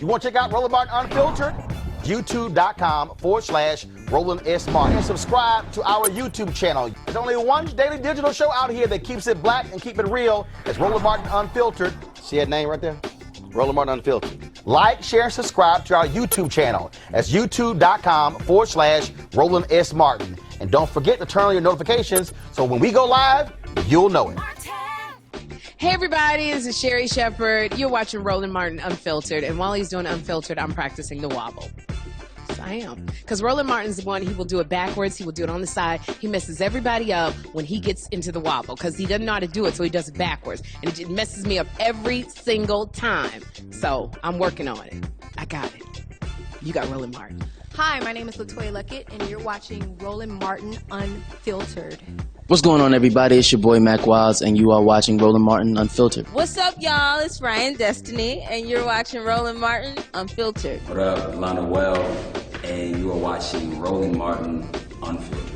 You want to check out Roland Martin Unfiltered? YouTube.com/Roland S. Martin. And subscribe to our YouTube channel. There's only one daily digital show out here that keeps it black and keep it real. It's Roland Martin Unfiltered. See that name right there? Roland Martin Unfiltered. Like, share, and subscribe to our YouTube channel. That's YouTube.com/Roland S. Martin. And don't forget to turn on your notifications so when we go live, you'll know it. Hey everybody, this is Sherry Shepherd. You're watching Roland Martin Unfiltered, and while he's doing Unfiltered, I'm practicing the wobble. Yes, I am. Because Roland Martin's the one, he will do it backwards, he will do it on the side. He messes everybody up when he gets into the wobble, because he doesn't know how to do it, so he does it backwards. And it messes me up every single time. So I'm working on it. I got it. You got Roland Martin. Hi, my name is LaToya Luckett, and you're watching Roland Martin Unfiltered. What's going on, everybody? It's your boy Mac Wiles, and you are watching Roland Martin Unfiltered. What's up, y'all? It's Ryan Destiny, and you're watching Roland Martin Unfiltered. What up, Lana Well, and you are watching Roland Martin Unfiltered.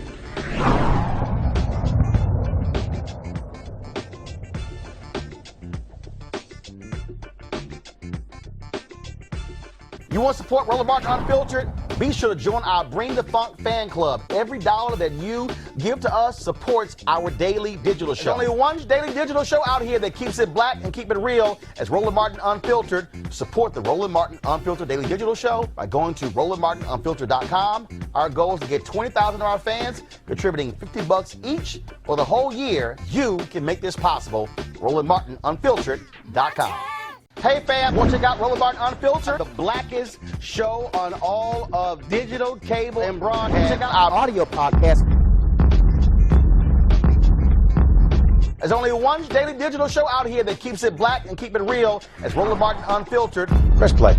You want to support Roland Martin Unfiltered? Be sure to join our Bring the Funk fan club. Every dollar that you give to us supports our daily digital show. There's only one daily digital show out here that keeps it black and keep it real. As Roland Martin Unfiltered. Support the Roland Martin Unfiltered daily digital show by going to RolandMartinUnfiltered.com. Our goal is to get 20,000 of our fans contributing $50 each for the whole year. You can make this possible. RolandMartinUnfiltered.com. Hey fam, want to check out Roland Martin Unfiltered? The blackest show on all of digital, cable, and broadcast. Check out our audio podcast. There's only one daily digital show out here that keeps it black and keep it real. It's Roland Martin Unfiltered. Press play.